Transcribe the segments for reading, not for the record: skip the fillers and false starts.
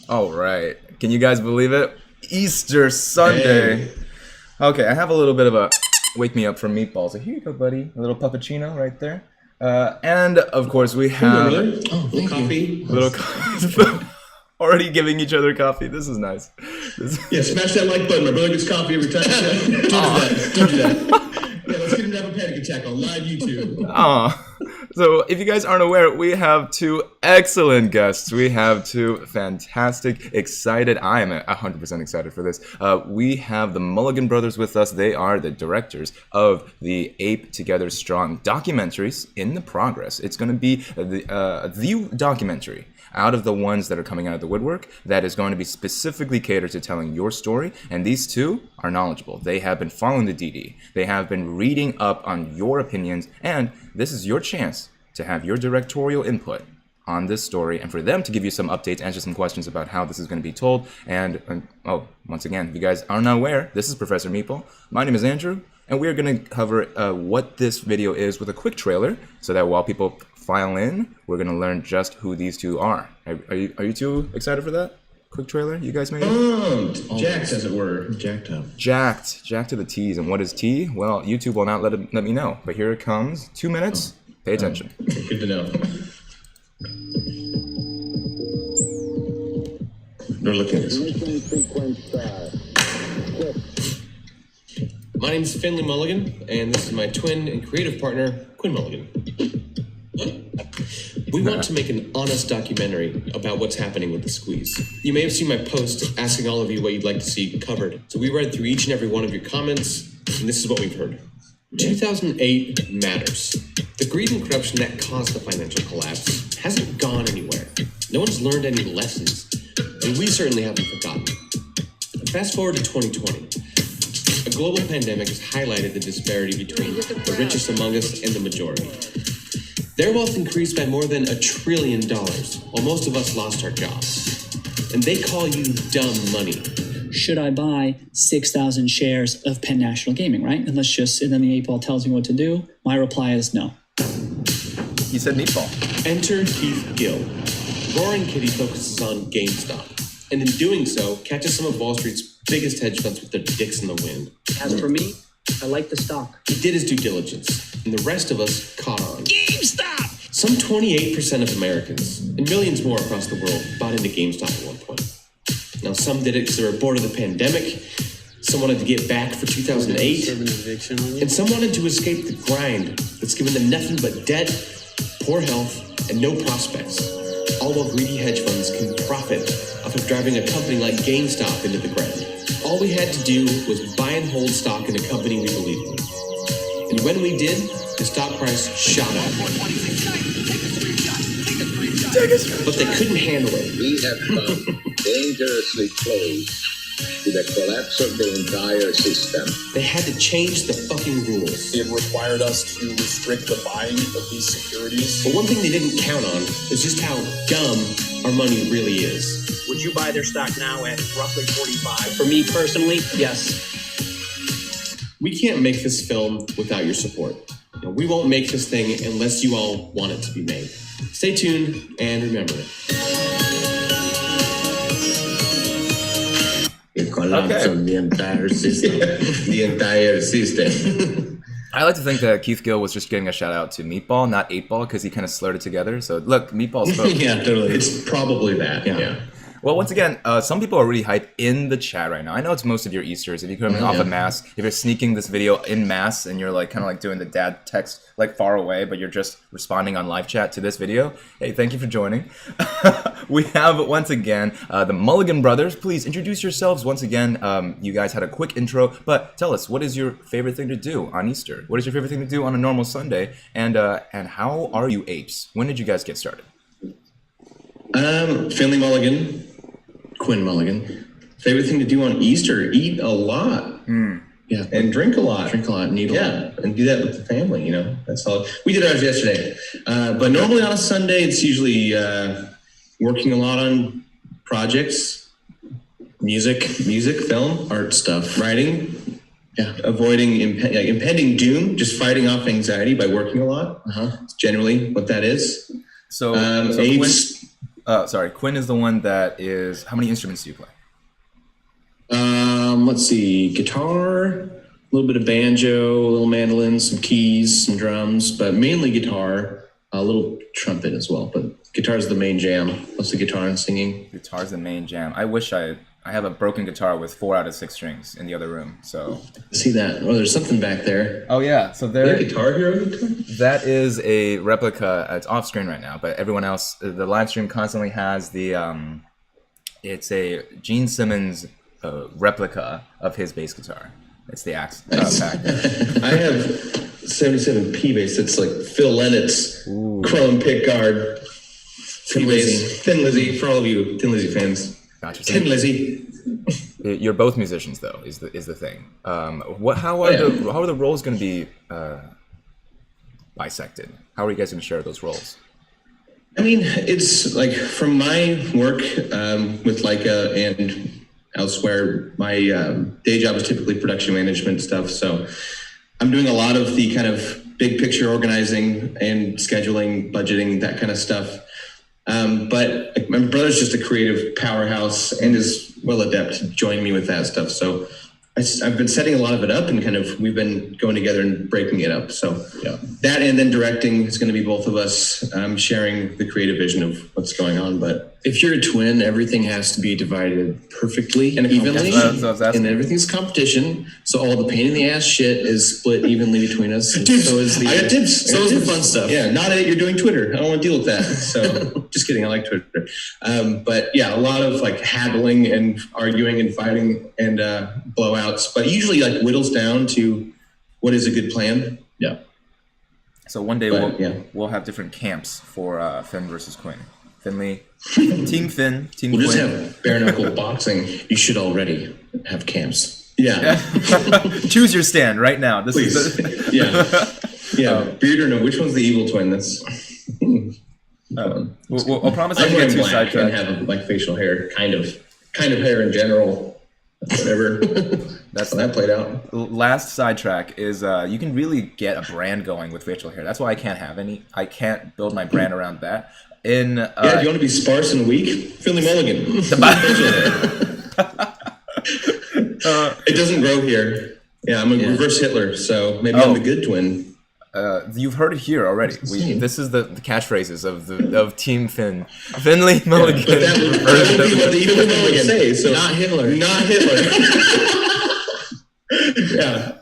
All right. Can you guys believe it? Easter Sunday. Hey. Okay, I have a little bit of a wake me up from Meatball. So here you go, buddy. A little puppuccino right there. And of course we have Oh, little coffee. little already giving each other coffee. This is nice. Yeah, smash that like button. My brother gets coffee every time. Don't do that. Don't do that. Yeah, let's get him to have a panic attack on live YouTube. So if you guys aren't aware, we have two excellent guests. We have two fantastic, excited. I am 100% excited for this. We have the Mulligan brothers with us. They are the directors of the Ape Together Strong documentaries in the progress. It's going to be the documentary out of the ones that are coming out of the woodwork that is going to be specifically catered to telling your story. And these two are knowledgeable. They have been following the DD. They have been reading up on your opinions. And this is your chance to have your directorial input on this story and for them to give you some updates, answer some questions about how this is going to be told. And once again, if you guys are not aware, this is Professor Meatball. My name is Andrew. And we are going to cover what this video is with a quick trailer so that while people file in, we're going to learn just who these two are. Are you two excited for that? Quick trailer you guys made? Jacked, as it were. Jacked up. Jacked to the T's. And what is T? Well, YouTube will not let me know. But here it comes. 2 minutes. Pay attention. Good to know. They're looking at this. My name is Finley Mulligan, and this is my twin and creative partner, Quinn Mulligan. We want to make an honest documentary about what's happening with the squeeze. You may have seen my post asking all of you what you'd like to see covered. So we read through each and every one of your comments, and this is what we've heard. 2008 matters. The greed and corruption that caused the financial collapse hasn't gone anywhere. No one's learned any lessons, and we certainly haven't forgotten. Fast forward to 2020. A global pandemic has highlighted the disparity between the richest among us and the majority. Their wealth increased by more than $1 trillion, while most of us lost our jobs. And they call you dumb money. Should I buy 6,000 shares of Penn National Gaming, right? And then the 8-ball tells me what to do. My reply is no. He said Meatball. Enter Keith Gill. Roaring Kitty focuses on GameStop, and in doing so, catches some of Wall Street's biggest hedge funds with their dicks in the wind. As for me, I like the stock. He did his due diligence, and the rest of us caught on. GameStop! Some 28% of Americans, and millions more across the world, bought into GameStop at one point. Now, some did it because they were bored of the pandemic, some wanted to get back for 2008, and some wanted to escape the grind that's given them nothing but debt, poor health, and no prospects. All while greedy hedge funds can profit off of driving a company like GameStop into the ground. All we had to do was buy and hold stock in a company we believed in. And when we did, the stock price shot up. But they couldn't handle it. We have come dangerously close to the collapse of the entire system. They had to change the fucking rules. It required us to restrict the buying of these securities. But one thing they didn't count on is just how dumb our money really is. Would you buy their stock now at roughly 45? For me personally, yes. We can't make this film without your support. We won't make this thing unless you all want it to be made. Stay tuned and remember it. The collapse of the entire system. The entire system. I like to think that Keith Gill was just getting a shout out to Meatball, not 8-ball, because he kind of slurred it together. So look, Meatball spoke. Yeah, totally. It's probably that. Yeah. Well, once again, some people are really hyped in the chat right now. I know it's most of your Easters. If you're coming off of mass, if you're sneaking this video in mass and you're like kind of like doing the dad text like far away, but you're just responding on live chat to this video, hey, thank you for joining. We have once again the Mulligan brothers. Please introduce yourselves once again. You guys had a quick intro, but tell us, what is your favorite thing to do on Easter? What is your favorite thing to do on a normal Sunday? And how are you apes? When did you guys get started? Finley Mulligan. Quinn Mulligan. Favorite thing to do on Easter? Eat a lot. Yeah. And drink a lot. Drink a lot and eat a lot. And do that with the family, you know. That's all. We did ours yesterday. But normally on a Sunday, it's usually working a lot on projects, music, film, art stuff, writing. Yeah. Avoiding impending doom, just fighting off anxiety by working a lot. It's generally what that is. So Apes. Sorry, Quinn is the one that is. How many instruments do you play? Let's see, guitar, a little bit of banjo, a little mandolin, some keys, some drums, but mainly guitar, a little trumpet as well. But guitar is the main jam. Mostly guitar and singing. Guitar's the main jam. I wish I have a broken guitar with 4 out of 6 strings in the other room. So See that? Oh, there's something back there. oh yeah, so Is there. that a Guitar Hero guitar? That is a replica. It's off screen right now, but everyone else, the live stream constantly has the. It's a Gene Simmons replica of his bass guitar. It's the axe pack. I have 77P bass. It's like Phil Lennox, chrome pickguard, Thin Lizzy, for all of you Thin Lizzy fans. Gotcha. Thin Lizzy. You're both musicians, though. Is the thing. How are the roles going to be bisected? How are you guys going to share those roles? I mean, it's like from my work with Leica and elsewhere, my day job is typically production management stuff. So I'm doing a lot of the kind of big picture organizing and scheduling, budgeting, that kind of stuff. But like, my brother's just a creative powerhouse and is well adept to join me with that stuff. So I've been setting a lot of it up and we've been going together and breaking it up. So that and then directing is going to be both of us sharing the creative vision of what's going on. But if you're a twin, everything has to be divided perfectly and evenly, and everything's competition. So all the pain in the ass shit is split evenly between us. Dude, so is the, I got tips. So is the fun stuff. Yeah, not that you're doing Twitter. I don't want to deal with that. So just kidding. I like Twitter. But yeah, a lot of like haggling and arguing and fighting and blowouts, but usually like whittles down to what is a good plan. Yeah. So one day we'll have different camps for Finn versus Quinn. Finley, Team Finn, Team Quinn. We'll just have bare knuckle boxing. You should already have camps. Yeah. Choose your stand right now. This Please. is Beard or no? Which one's the evil twin? That's. I'll promise I'm I wearing get too black and sidetracked. have like facial hair, kind of hair in general. Whatever. That's how that played out. Last sidetrack is you can really get a brand going with facial hair. That's why I can't have any. I can't build my brand around that. Do you want to be sparse and weak? Finley Mulligan. It doesn't grow here. Yeah, I'm a reverse Hitler, so maybe I'm the good twin. You've heard it here already. This is the catchphrases of Team Finn. Finley Mulligan. But that would be what the evil twin would say. So not Hitler. Not Hitler. Yeah.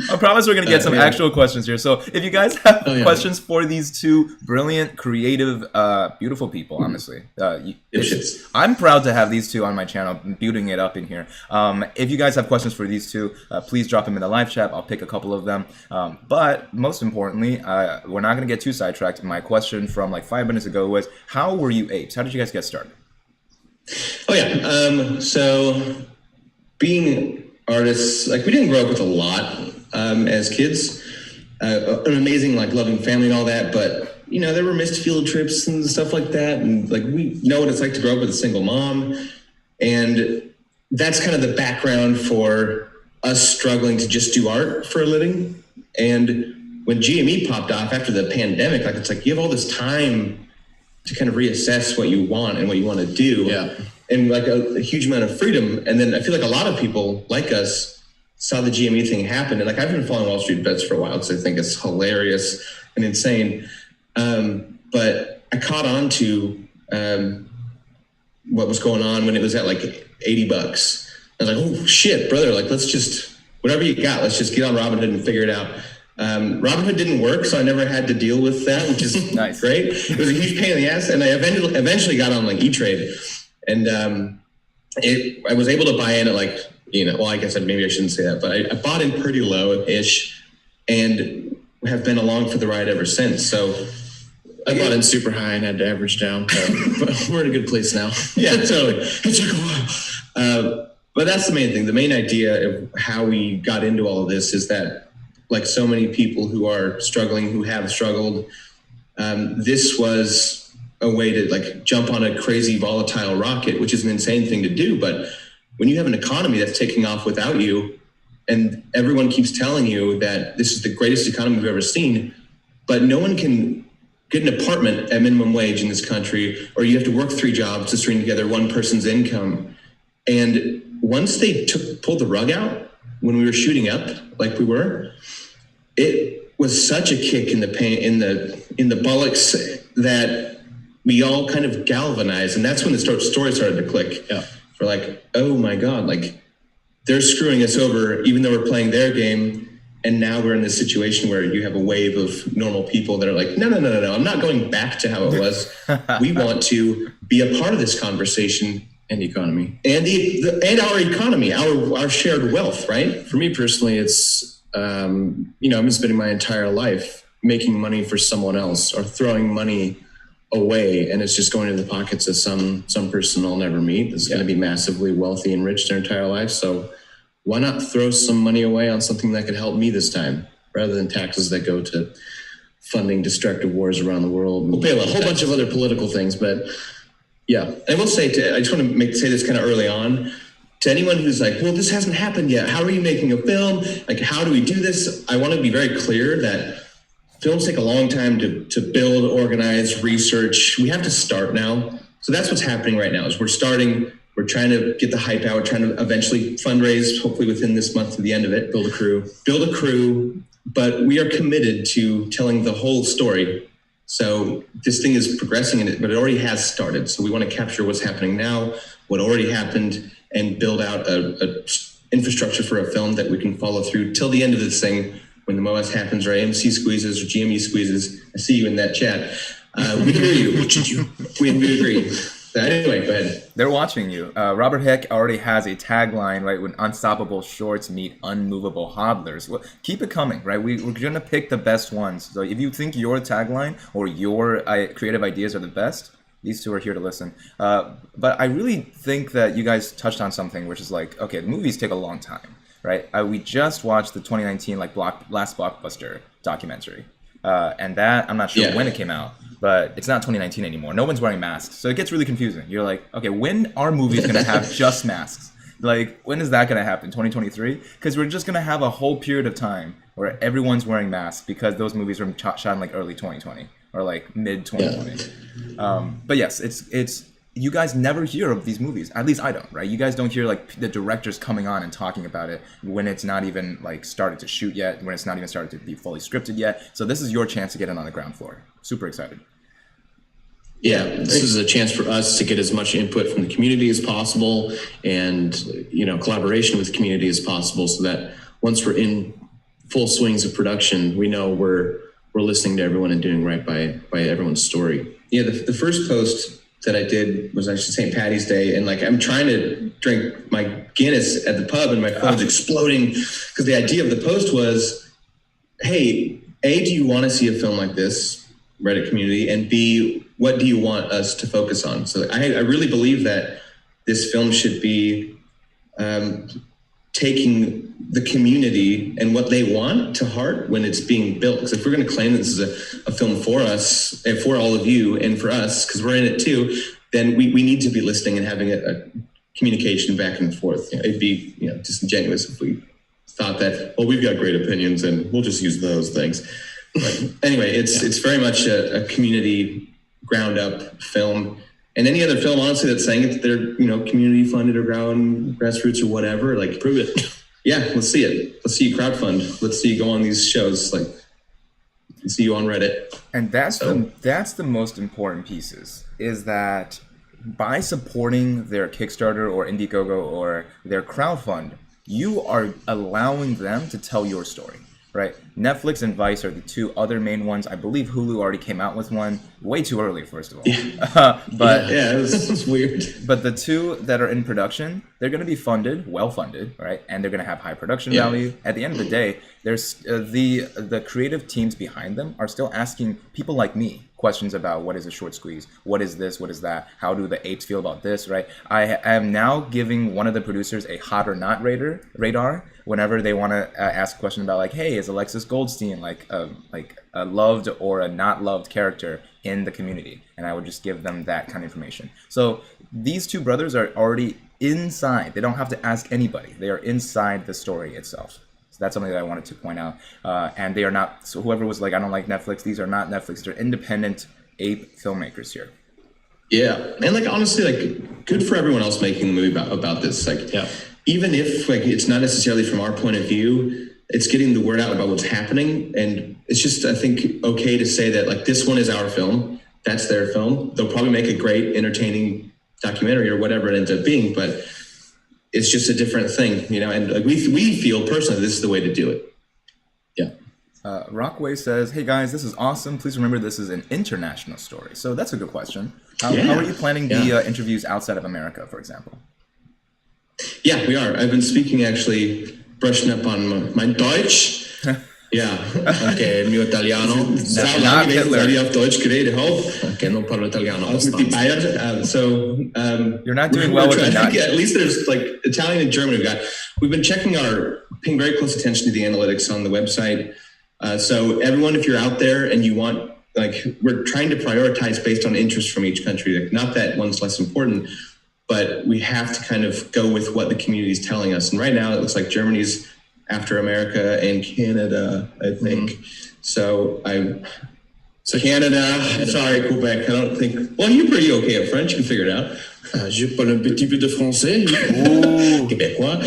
I promise we're going to get some actual questions here. So if you guys have questions for these two brilliant, creative, beautiful people, honestly, I'm proud to have these two on my channel, building it up in here. If you guys have questions for these two, please drop them in the live chat. I'll pick a couple of them. But most importantly, we're not going to get too sidetracked. My question from like 5 minutes ago was, how were you apes? How did you guys get started? Oh, yeah. So being artists, like we didn't grow up with a lot. As kids, an amazing, like loving family and all that, but you know, there were missed field trips and stuff like that. And like, we know what it's like to grow up with a single mom. And that's kind of the background for us struggling to just do art for a living. And when GME popped off after the pandemic, like, it's like, you have all this time to kind of reassess what you want and what you want to do. Yeah. And like a huge amount of freedom. And then I feel like a lot of people like us saw the GME thing happen. And like, I've been following WallStreetBets for a while, so I think it's hilarious and insane. But I caught on to what was going on when it was at like $80. I was like, oh shit, brother, like, let's just, whatever you got, let's just get on Robinhood and figure it out. Robinhood didn't work, so I never had to deal with that, which is nice. Great. It was a huge pain in the ass. And I eventually got on like E-Trade. And I was able to buy in at like, you know, well, I guess maybe I shouldn't say that, but I bought in pretty low-ish and have been along for the ride ever since. So I bought in super high and had to average down. But we're in a good place now. Yeah, totally. It took a while. But that's the main thing. The main idea of how we got into all of this is that, like so many people who are struggling, who have struggled, this was a way to like jump on a crazy volatile rocket, which is an insane thing to do. But when you have an economy that's taking off without you, and everyone keeps telling you that this is the greatest economy we've ever seen, but no one can get an apartment at minimum wage in this country, or you have to work 3 jobs to string together one person's income. And once they pulled the rug out when we were shooting up like we were, it was such a kick in the pain, in the bullocks, that we all kind of galvanized. And that's when the story started to click. Yeah. For like, oh my God, like they're screwing us over even though we're playing their game. And now we're in this situation where you have a wave of normal people that are like, no, I'm not going back to how it was. We want to be a part of this conversation and economy. And and our economy, our shared wealth, right? For me personally, it's, I've been spending my entire life making money for someone else or throwing money away, and it's just going into the pockets of some person I'll never meet that's going to be massively wealthy and rich their entire life. So why not throw some money away on something that could help me this time, rather than taxes that go to funding destructive wars around the world and a whole bunch of other political things. But yeah, I will say, I just want to say this kind of early on, to anyone who's like, well, this hasn't happened yet. How are you making a film? Like, how do we do this? I want to be very clear that films take a long time to build, organize, research. We have to start now. So that's what's happening right now is we're trying to get the hype out. We're trying to eventually fundraise, hopefully within this month to the end of it, build a crew, but we are committed to telling the whole story. So this thing is progressing in it, but it already has started. So we want to capture what's happening now, what already happened, and build out a infrastructure for a film that we can follow through till the end of this thing. When the MOAS happens, or AMC squeezes, or GME squeezes, I see you in that chat. We hear you. We agree. Anyway, go ahead. They're watching you. Robert Heck already has a tagline, right? When unstoppable shorts meet unmovable hodlers. Well, keep it coming, right? We're going to pick the best ones. So if you think your tagline or your creative ideas are the best, these two are here to listen. But I really think that you guys touched on something, which is like, okay, the movies take a long time, right? We just watched the 2019 last blockbuster documentary. And that, I'm not sure when it came out, but it's not 2019 anymore. No one's wearing masks. So it gets really confusing. You're like, okay, when are movies going to have just masks? Like, when is that going to happen? 2023? Because we're just going to have a whole period of time where everyone's wearing masks because those movies were shot in like early 2020 or like mid 2020. But yes, it's you guys never hear of these movies. At least I don't, right? You guys don't hear like the directors coming on and talking about it when it's not even like started to shoot yet, when it's not even started to be fully scripted yet. So this is your chance to get in on the ground floor. Super excited. Yeah, this is a chance for us to get as much input from the community as possible, and collaboration with the community as possible, so that once we're in full swings of production, we know we're listening to everyone and doing right by everyone's story. Yeah, the first post that I did was actually St. Patty's Day, and like I'm trying to drink my Guinness at the pub, and my phone's exploding because the idea of the post was, hey, A, do you want to see a film like this, Reddit community, and B, what do you want us to focus on? So I really believe that this film should be taking the community and what they want to heart when it's being built. Because if we're going to claim this is a film for us and for all of you and for us, because we're in it too, then we need to be listening and having a communication back and forth. It'd be disingenuous if we thought that, well, we've got great opinions and we'll just use those things. But anyway, it's very much a community ground up film. And any other film, honestly, that's saying that they're, community funded or grassroots or whatever, like, prove it. Yeah, let's see it. Let's see you crowdfund. Let's see you go on these shows. Like, let's see you on Reddit. And that's the most important pieces, is that by supporting their Kickstarter or Indiegogo or their crowdfund, you are allowing them to tell your story. Right, Netflix and Vice are the two other main ones. I believe Hulu already came out with one way too early, first of all. But it was weird. But the two that are in production, they're going to be funded, well funded, right? And they're going to have high production value. At the end of the day, there's the creative teams behind them are still asking people like me questions about what is a short squeeze, what is this, what is that, how do the apes feel about this, right? I am now giving one of the producers a hot or not radar whenever they want to ask a question about like, hey, is Alexis Goldstein like a loved or a not loved character in the community? And I would just give them that kind of information. So these two brothers are already inside. They don't have to ask anybody. They are inside the story itself. So that's something that I wanted to point out. And they are not, so whoever was like, I don't like Netflix, these are not Netflix, they're independent ape filmmakers here. Yeah, and like honestly, like good for everyone else making the movie about this. Like, even if like it's not necessarily from our point of view, it's getting the word out about what's happening, and it's just I think okay to say that like this one is our film, that's their film. They'll probably make a great, entertaining documentary or whatever it ends up being, but it's just a different thing, you know. And like we feel personally this is the way to do it. Yeah. Rockway says, "Hey guys, this is awesome. Please remember this is an international story." So that's a good question. How are you planning the interviews outside of America, for example? Yeah, we are. I've been speaking, actually, brushing up on my Deutsch. Ja, okay, il mio italiano. Not Hitler. Ich auf Deutsch geredet habe. Okay, non parlo italiano. Mit die Bayern. You're not doing well with the I think at least there's like Italian and German we've been paying very close attention to the analytics on the website. So everyone, if you're out there and you want, like, we're trying to prioritize based on interest from each country. Like, not that one's less important, but we have to kind of go with what the community is telling us. And right now it looks like Germany's after America and Canada, I think. So Canada, sorry, Quebec, I don't think, well, you're pretty okay at French, you can figure it out. Je parle un petit peu de français. Québécois.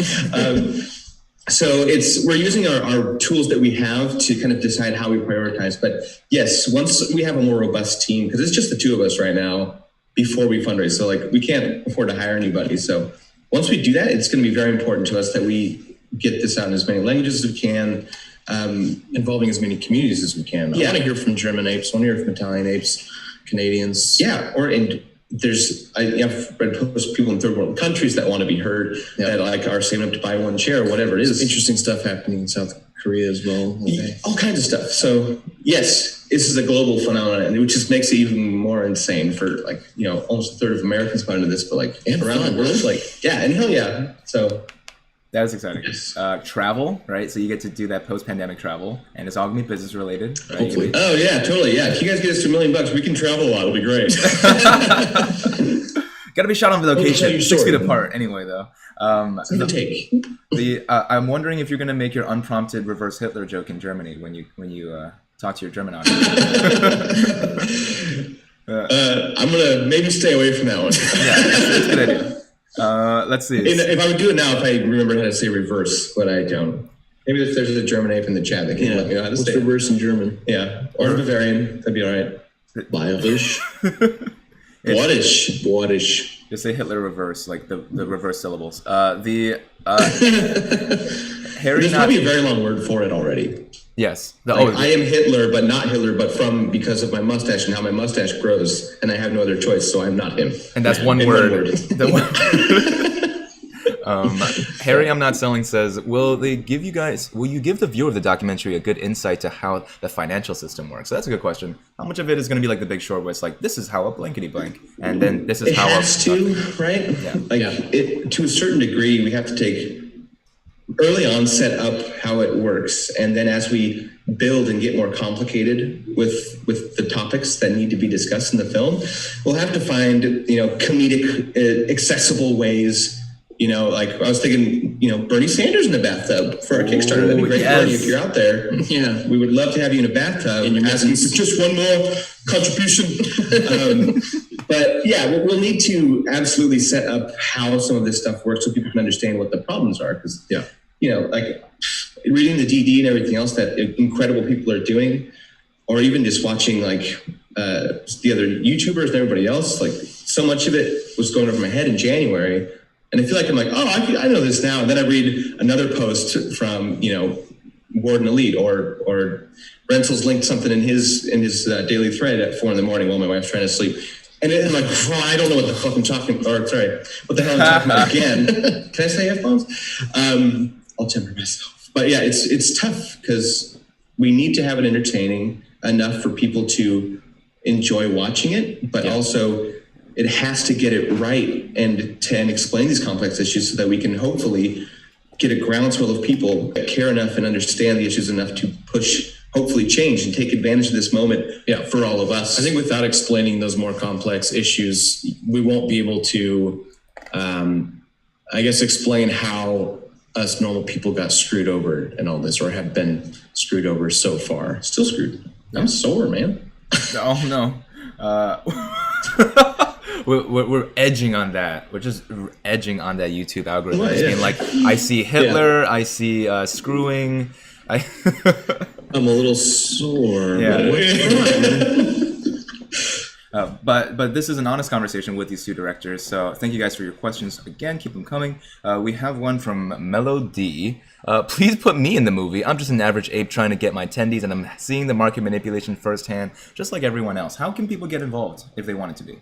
So we're using our tools that we have to kind of decide how we prioritize. But yes, once we have a more robust team, because it's just the two of us right now before we fundraise. So like we can't afford to hire anybody. So once we do that, it's going to be very important to us that we get this out in as many languages as we can, involving as many communities as we can. I want to hear from German apes. I want to hear from Italian apes, Canadians. Yeah, I've read posts people in third world countries that want to be heard, that like are saving up to buy one chair or whatever it is. Interesting stuff happening in South Korea as well. Okay. All kinds of stuff. So yes, this is a global phenomenon, which just makes it even more insane for like, you know, almost a third of Americans go into this, but like around the world, like, yeah, and hell yeah. So that is exciting. Yes. Travel, right? So you get to do that post-pandemic travel, and it's all going to be business related. Right? Hopefully. Oh yeah, totally. Yeah. If you guys get us to $1 million, we can travel a lot. It'll be great. Got to be shot on location, 6 feet apart. Anyway, though, I'm wondering if you're going to make your unprompted reverse Hitler joke in Germany when you talk to your German audience. I'm gonna maybe stay away from that one. That's a good idea. Let's see. If I would do it now, if I remember how to say reverse, but I don't. Maybe if there's a German ape in the chat, they can let me know how to say reverse in German. Yeah, or Bavarian, that'd be all right. Bayerisch. Boadish. Just say Hitler reverse, like the reverse syllables. Harry. There's probably a very long word for it already. Yes. I am Hitler, but not Hitler, but because of my mustache and how my mustache grows, and I have no other choice, so I'm not him. And that's one word. Harry, I'm not selling says, will you give the viewer of the documentary a good insight to how the financial system works? So that's a good question. How much of it is going to be like The Big Short, where it's like, this is how a blankety blank, and then this is how it has to, right? Yeah. To a certain degree, we have to take early on set up how it works, and then as we build and get more complicated with the topics that need to be discussed in the film, we'll have to find, you know, comedic, accessible ways. You know, like I was thinking, you know, Bernie Sanders in the bathtub for our Kickstarter. That'd be great. Yes. If you're out there, we would love to have you in a bathtub and asking for just one more contribution. But yeah, we'll need to absolutely set up how some of this stuff works so people can understand what the problems are. Because, you know, like reading the DD and everything else that incredible people are doing, or even just watching like the other YouTubers and everybody else, like so much of it was going over my head in January. And I feel like I'm like, oh, I know this now. And then I read another post from, you know, Warden Elite or Renzel's linked something in his daily thread at 4 a.m. while my wife's trying to sleep. And I'm like, oh, I don't know what the fuck I'm talking about. Or sorry, what the hell I'm talking about again. Can I say F-bombs? I'll temper myself. But yeah, it's tough because we need to have it entertaining enough for people to enjoy watching it, but also it has to get it right and explain these complex issues so that we can hopefully get a groundswell of people that care enough and understand the issues enough to push, hopefully change and take advantage of this moment for all of us. I think without explaining those more complex issues, we won't be able to, explain how us normal people got screwed over in all this, or have been screwed over so far. Still screwed. I'm sore, man. Oh no. We're edging on that. We're just edging on that YouTube algorithm. Well, Just being like, I see Hitler, I see screwing. I'm a little sore. Yeah. But But this is an honest conversation with these two directors. So thank you guys for your questions again. Keep them coming. We have one from Mellow D. Please put me in the movie. I'm just an average ape trying to get my attendees, and I'm seeing the market manipulation firsthand, just like everyone else. How can people get involved if they wanted to be?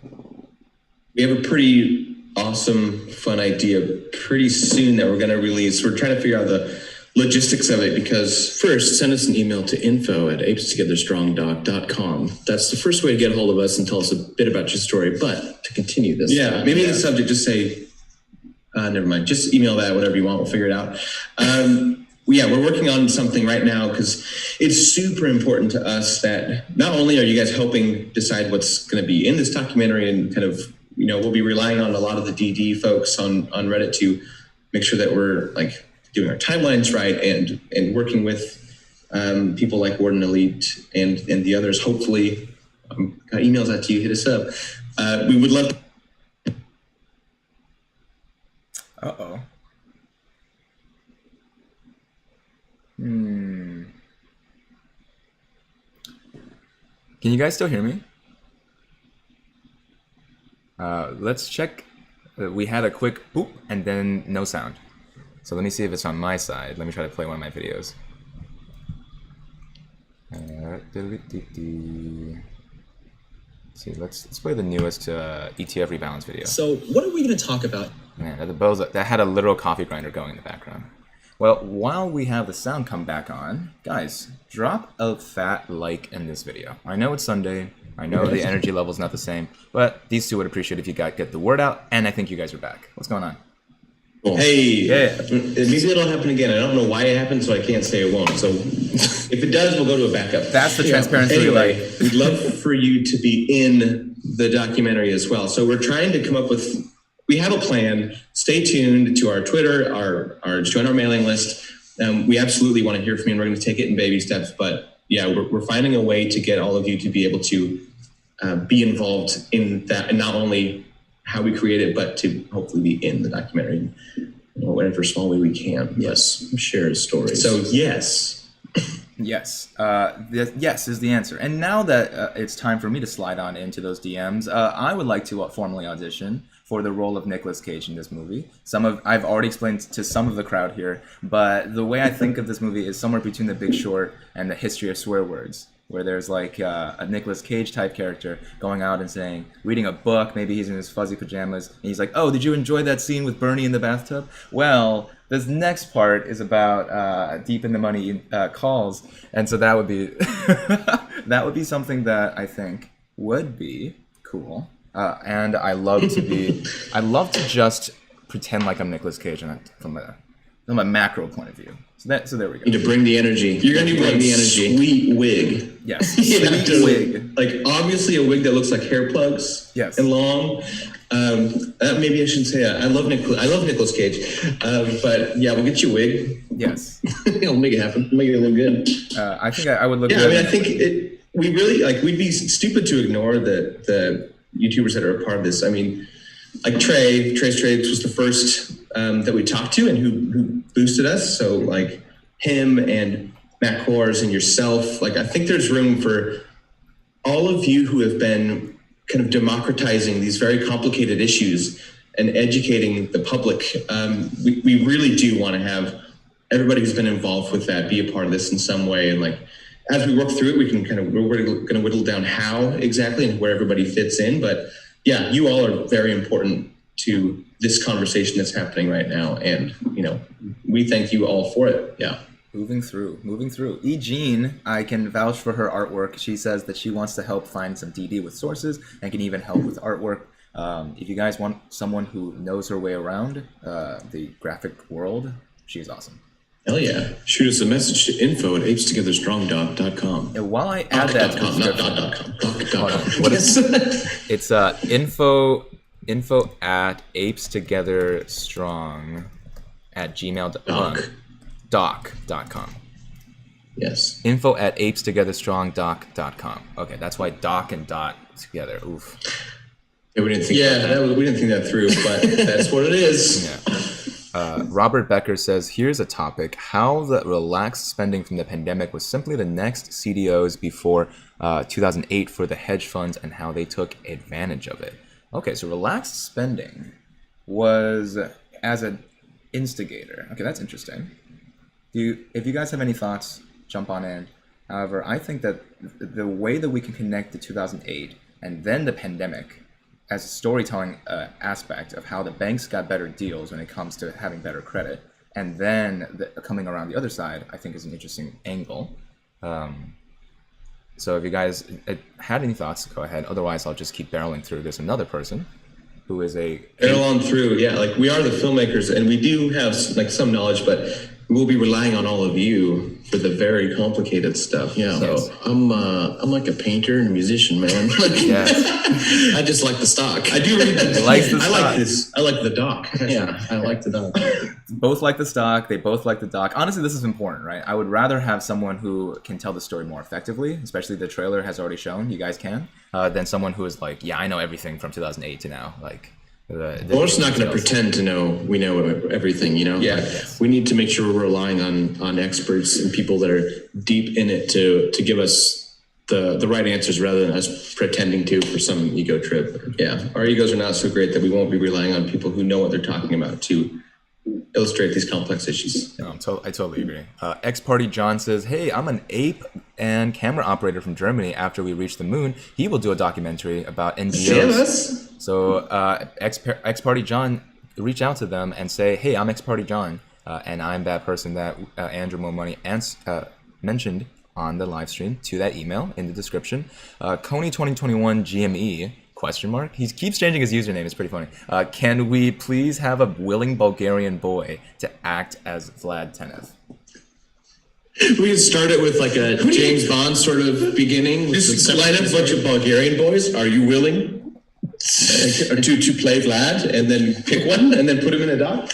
We have a pretty awesome, fun idea pretty soon that we're going to release. We're trying to figure out the logistics of it because first, send us an email to info@apestogethernstrong.com. That's the first way to get a hold of us and tell us a bit about your story. But to continue this, maybe the subject, just say, never mind, just email that, whatever you want, we'll figure it out. We're working on something right now because it's super important to us that not only are you guys helping decide what's going to be in this documentary and kind of, we'll be relying on a lot of the DD folks on Reddit to make sure that we're like doing our timelines right and working with people like Warden Elite and the others. Hopefully, got emails out to you, hit us up. We would love. Uh-oh. Can you guys still hear me? Let's check. We had a quick boop and then no sound. So let me see if it's on my side. Let me try to play one of my videos. See, let's play the newest ETF rebalance video. So what are we going to talk about? Man, that had a literal coffee grinder going in the background. Well, while we have the sound come back on, guys, drop a fat like in this video. I know it's Sunday. I know the energy level's not the same, but these two would appreciate if you guys get the word out, and I think you guys are back. What's going on? Cool. Hey, maybe it'll happen again. I don't know why it happened, so I can't say it won't. So if it does, we'll go to a backup. That's the transparency. Anyway, we'd love for you to be in the documentary as well. So we're trying to come up with, we have a plan. Stay tuned to our Twitter, join our mailing list. We absolutely want to hear from you, and we're going to take it in baby steps. But yeah, we're finding a way to get all of you to be able to be involved in that, and not only how we create it, but to hopefully be in the documentary in whatever small way we can. Yes, share stories. So yes. Yes. Yes is the answer. And now that it's time for me to slide on into those DMs, I would like to formally audition for the role of Nicolas Cage in this movie. I've already explained to some of the crowd here, but the way I think of this movie is somewhere between The Big Short and The History of Swear Words, where there's like a Nicolas Cage type character going out and saying, reading a book, maybe he's in his fuzzy pajamas, and he's like, oh, did you enjoy that scene with Bernie in the bathtub? Well, this next part is about deep in the money calls, and so that would be that would be something that I think would be cool. And I love to just pretend like I'm Nicolas Cage from a macro point of view. So there we go. To bring the energy. You're gonna bring the energy. Sweet wig. Yes. Sweet wig. Like obviously a wig that looks like hair plugs. Yes. And long. Maybe I shouldn't say that. I love Nicolas Cage. But yeah, we'll get you a wig. Yes. I'll make it happen. Make it look good. I think I would look good. Yeah, I mean, I think we really we'd be stupid to ignore the YouTubers that are a part of this. I mean, like Trace Trades was the first that we talked to and who boosted us. So like him and Matt Kors and yourself, like I think there's room for all of you who have been kind of democratizing these very complicated issues and educating the public. We really do want to have everybody who's been involved with that be a part of this in some way. And like, as we work through it, we're going to whittle down how exactly and where everybody fits in. But yeah, you all are very important to this conversation that's happening right now. And, we thank you all for it. Yeah. Moving through. E. Jean, I can vouch for her artwork. She says that she wants to help find some DD with sources and can even help with artwork. If you guys want someone who knows her way around the graphic world, she's awesome. Hell yeah. Shoot us a message to info@apestogethernstrong.com. And while I add that to the description, what is it's info@apestogetherstrong, at gmail.com. Doc.com. Yes. Info at apestogotherstrongdoc.com. Okay, that's why doc and dot together. Oof. Yeah, we didn't think that through, but that's what it is. Yeah. Robert Becker says, here's a topic. How the relaxed spending from the pandemic was simply the next CDOs before 2008 for the hedge funds and how they took advantage of it. Okay, so relaxed spending was as an instigator. Okay, that's interesting. If you guys have any thoughts, jump on in. However, I think that the way that we can connect to 2008 and then the pandemic as a storytelling aspect of how the banks got better deals when it comes to having better credit, and then coming around the other side, I think is an interesting angle. So if you guys had any thoughts, go ahead. Otherwise, I'll just keep barreling through. There's another person who is barrel on through. Yeah, like we are the filmmakers, and we do have like some knowledge, but we'll be relying on all of you for the very complicated stuff. Yeah, so I'm like a painter and a musician, man. Yes. I just like the stock. I do read the likes the I stock. like this. I like the doc. Yeah, I like the doc. Both like the stock. They both like the doc. Honestly, this is important, right? I would rather have someone who can tell the story more effectively, especially the trailer has already shown you guys can, than someone who is like, yeah, I know everything from 2008 to now. Like, we're just not going to pretend to know we know everything, you know? Yeah. Like, we need to make sure we're relying on experts and people that are deep in it to give us the right answers rather than us pretending to for some ego trip. Yeah, our egos are not so great that we won't be relying on people who know what they're talking about to illustrate these complex issues. No, I totally agree. X-Party John says, hey, I'm an ape and camera operator from Germany. After we reach the moon, he will do a documentary about NGOs. So X-Party John, reach out to them and say, hey, I'm X-Party John, and I'm that person that Andrew More Money mentioned on the live stream, to that email in the description. Coney 2021 GME ? He keeps changing his username. It's pretty funny. Can we please have a willing Bulgarian boy to act as Vlad Tenev? We could start it with like a James Bond sort of beginning. Just line up a bunch of Bulgarian boys. Are you willing to play Vlad, and then pick one and then put him in a doc?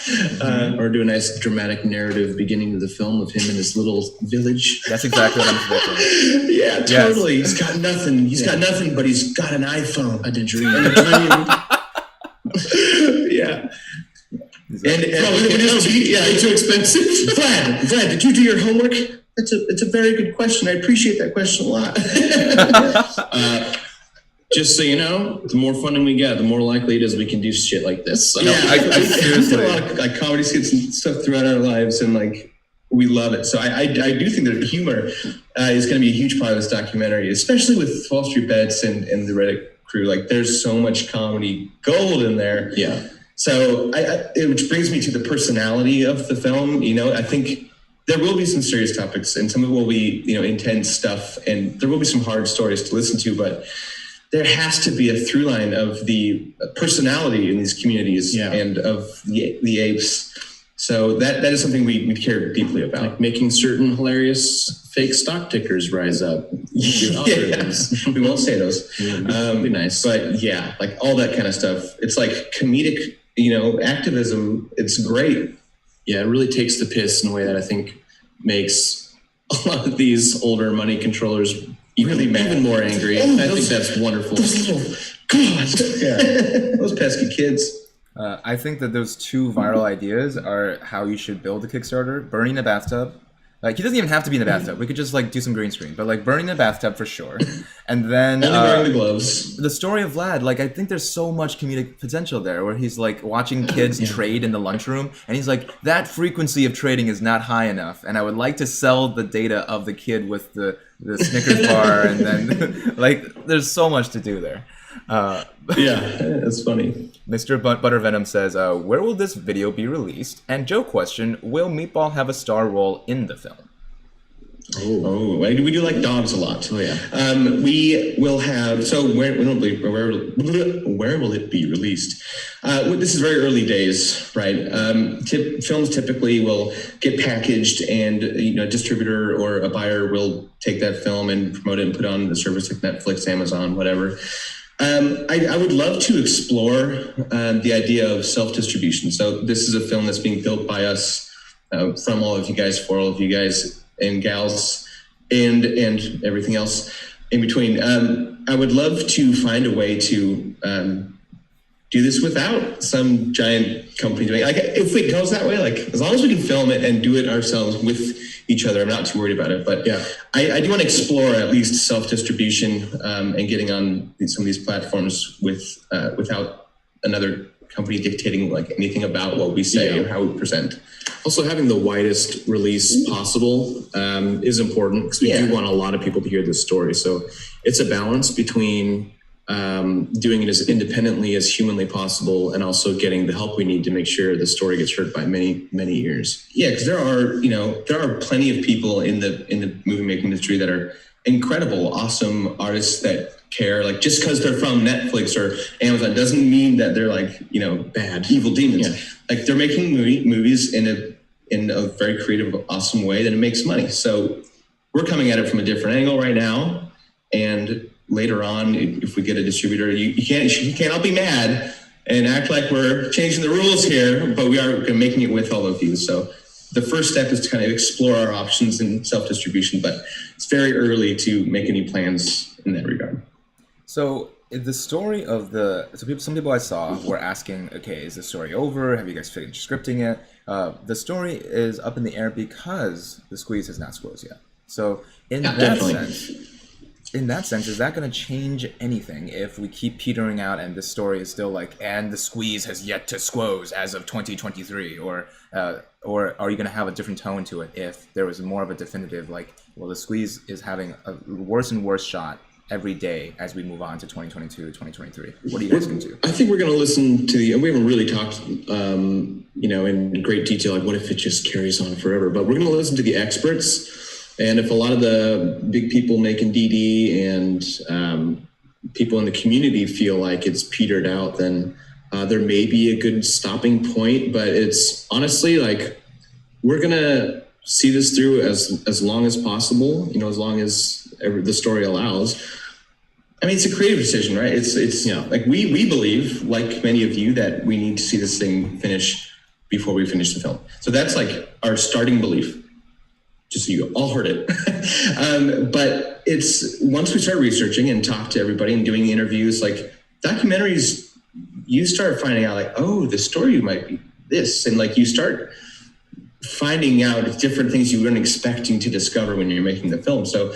Or do a nice dramatic narrative beginning of the film of him in his little village. That's exactly what I'm expecting. Yeah, totally. Yes. He's got nothing. He's got nothing, but he's got an iPhone. A dream. Yeah. And too expensive. Vlad, did you do your homework? It's a very good question. I appreciate that question a lot. Just so you know, the more funding we get, the more likely it is we can do shit like this. So, yeah, I seriously, a lot of like comedy skits and stuff throughout our lives, and like we love it. So I do think that humor is going to be a huge part of this documentary, especially with WallStreetBets and the Reddit crew. Like, there's so much comedy gold in there. Yeah. So which brings me to the personality of the film. You know, I think there will be some serious topics, and some of it will be, you know, intense stuff, and there will be some hard stories to listen to, but there has to be a through line of the personality in these communities and of the apes. So that is something we care deeply about. Like making certain hilarious fake stock tickers rise up. We won't say those. Be nice. But yeah, like all that kind of stuff. It's like comedic, you know, activism. It's great. Yeah, it really takes the piss in a way that I think makes a lot of these older money controllers even more angry. I think that's wonderful. Those little God. Those pesky kids. I think that those two viral ideas are how you should build a Kickstarter. Burning a bathtub. Like, he doesn't even have to be in the bathtub. We could just like do some green screen, but like burning a bathtub for sure. And then only wearing the gloves. The story of Vlad, like I think there's so much comedic potential there, where he's like watching kids trade in the lunchroom, and he's like, that frequency of trading is not high enough, and I would like to sell the data of the kid with the Snickers bar, and then like there's so much to do there. That's funny. Mr. Buttervenom says, where will this video be released? And Joe question, will Meatball have a star role in the film? Oh, we do like dogs a lot. Oh yeah. We will have. So where will it be released? This is very early days, right? Films typically will get packaged, and a distributor or a buyer will take that film and promote it and put it on the service like Netflix, Amazon, whatever. I would love to explore the idea of self-distribution. So this is a film that's being built by us, from all of you guys, for all of you guys and gals, and everything else in between. I would love to find a way to do this without some giant company doing it. Like, if it goes that way, like, as long as we can film it and do it ourselves with each other, I'm not too worried about it. But yeah, I do want to explore at least self-distribution and getting on some of these platforms without another company dictating like anything about what we say or how we present. Also, having the widest release possible is important, because we do want a lot of people to hear this story. So it's a balance between doing it as independently as humanly possible, and also getting the help we need to make sure the story gets heard by many, many ears. Yeah, because there are plenty of people in the movie making industry that are incredible, awesome artists that care. Like, just because they're from Netflix or Amazon doesn't mean that they're like, bad, evil demons. Yeah. Like, they're making movies in a very creative, awesome way that it makes money. So we're coming at it from a different angle right now, and later on, if we get a distributor, you can't all be mad and act like we're changing the rules here, but we are making it with all of you. So the first step is to kind of explore our options in self-distribution, but it's very early to make any plans in that regard. So the story of some people I saw were asking, okay, is the story over? Have you guys finished scripting it? The story is up in the air because the squeeze has not squoze yet. So in that sense, is that going to change anything if we keep petering out and the story is still like, and the squeeze has yet to squoze as of 2023, or are you going to have a different tone to it if there was more of a definitive, like, well, the squeeze is having a worse and worse shot every day as we move on to 2022, 2023? What are you guys going to do? I think we're going to listen to we haven't really talked, in great detail, like what if it just carries on forever, but we're going to listen to the experts. And if a lot of the big people making DD and people in the community feel like it's petered out, then there may be a good stopping point. But it's honestly like, we're going to see this through as long as possible, as long as the story allows. I mean, it's a creative decision, right? It's like we believe, like many of you, that we need to see this thing finish before we finish the film. So that's like our starting belief. Just so you all heard it. But it's, once we start researching and talk to everybody and doing interviews, like documentaries, you start finding out like, oh, the story might be this. And like, you start finding out different things you weren't expecting to discover when you're making the film. So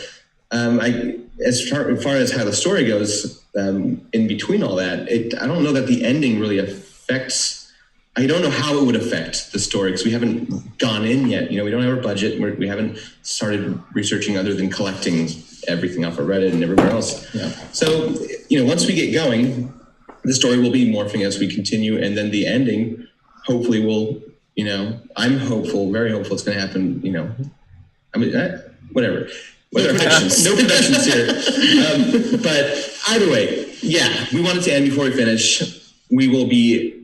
as far as how the story goes, in between all that, I don't know that the ending really affects. I don't know how it would affect the story, because we haven't gone in yet. We don't have a budget. We haven't started researching other than collecting everything off of Reddit and everywhere else. Yeah. So, once we get going, the story will be morphing as we continue. And then the ending, hopefully will, I'm hopeful, very hopeful it's going to happen, whatever. No predictions here. But either way, we want it to end before we finish. We will be,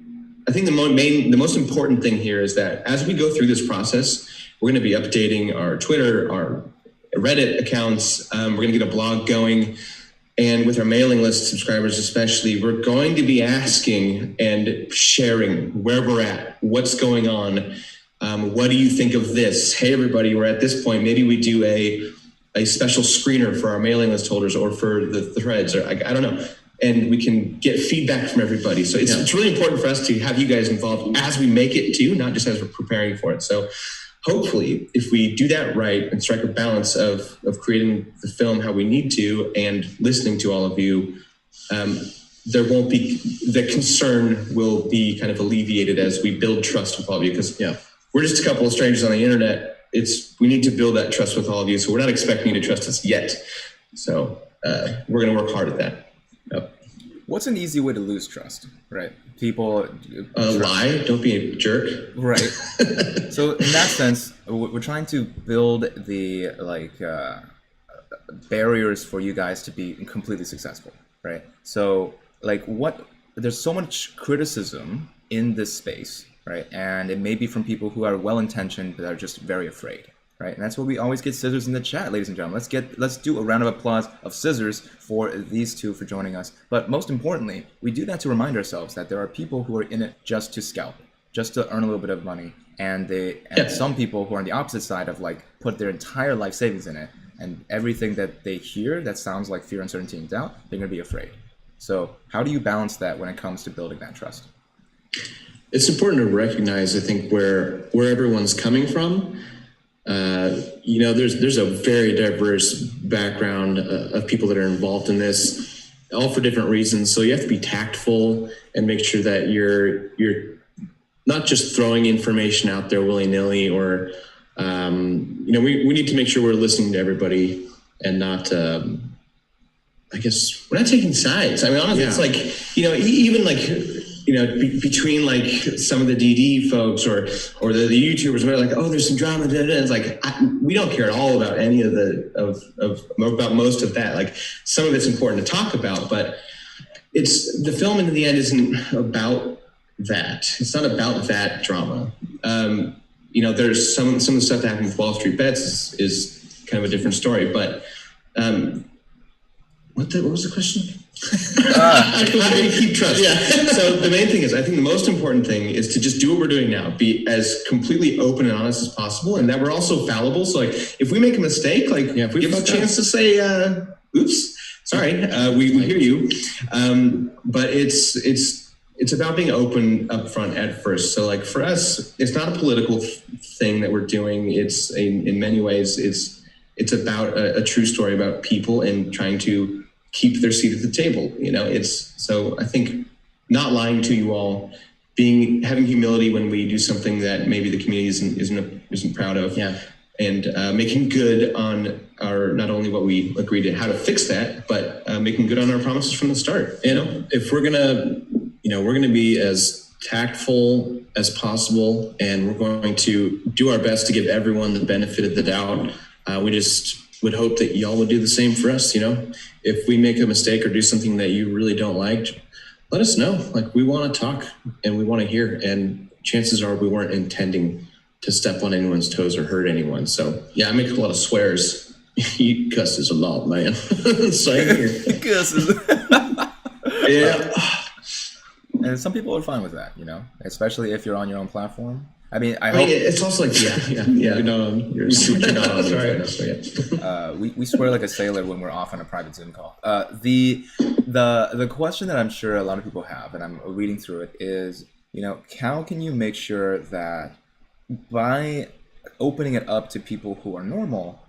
I think the most important thing here is that as we go through this process, we're going to be updating our Twitter, our Reddit accounts. We're going to get a blog going, and with our mailing list subscribers especially, we're going to be asking and sharing where we're at, what's going on. What do you think of this? Hey, everybody, we're at this point. Maybe we do a special screener for our mailing list holders or for the threads, or I don't know. And we can get feedback from everybody. So it's really important for us to have you guys involved as we make it too, not just as we're preparing for it. So hopefully, if we do that right and strike a balance of creating the film how we need to and listening to all of you, there won't be, the concern will be kind of alleviated as we build trust with all of you. Because we're just a couple of strangers on the internet. We need to build that trust with all of you. So we're not expecting you to trust us yet. So we're going to work hard at that. What's an easy way to lose trust, right? People lie, don't be a jerk. Right. So in that sense, we're trying to build the barriers for you guys to be completely successful, right? So there's so much criticism in this space, right? And it may be from people who are well-intentioned but are just very afraid, right? And that's what we always get scissors in the chat, ladies and gentlemen. Let's do a round of applause of scissors for these two for joining us. But most importantly, we do that to remind ourselves that there are people who are in it just to scalp, just to earn a little bit of money, and some people who are on the opposite side of like put their entire life savings in it, and everything that they hear that sounds like fear, uncertainty, and doubt, they're gonna be afraid. So how do you balance that when it comes to building that trust? It's important to recognize, I think, where everyone's coming from. There's a very diverse background of people that are involved in this, all for different reasons. So you have to be tactful and make sure that you're not just throwing information out there willy-nilly, or we need to make sure we're listening to everybody and not. I guess we're not taking sides. I mean, honestly, It's like, even like, between like some of the DD folks or the YouTubers, where like, oh, there's some drama. It's like, we don't care at all about any of about most of that. Like, some of it's important to talk about, but the film in the end isn't about that. It's not about that drama. There's some of the stuff that happened with WallStreetBets is kind of a different story, but, what was the question? How do we keep trust? Yeah. So the main thing is, I think the most important thing is to just do what we're doing now, be as completely open and honest as possible, and that we're also fallible. So like, if we make a mistake, if we give us a chance to say, oops, sorry, we hear you. But it's about being open up front at first. So like for us, it's not a political thing that we're doing. It's in many ways, it's about a true story about people and trying to keep their seat at the table. So I think not lying to you all, having humility when we do something that maybe the community isn't proud of, and making good on not only what we agreed to, how to fix that, but making good on our promises from the start. If we're gonna be as tactful as possible, and we're going to do our best to give everyone the benefit of the doubt. We just would hope that y'all would do the same for us. If we make a mistake or do something that you really don't like, let us know. Like, we want to talk and we want to hear, and chances are we weren't intending to step on anyone's toes or hurt anyone. So yeah, I make a lot of swears. He cusses a lot, man. Same here. Cusses. Yeah. And some people are fine with that, especially if you're on your own platform. I mean, it's also like, you're switching on. Sorry. We swear like a sailor when we're off on a private Zoom call. The question that I'm sure a lot of people have, and I'm reading through it, is, how can you make sure that by opening it up to people who are normal,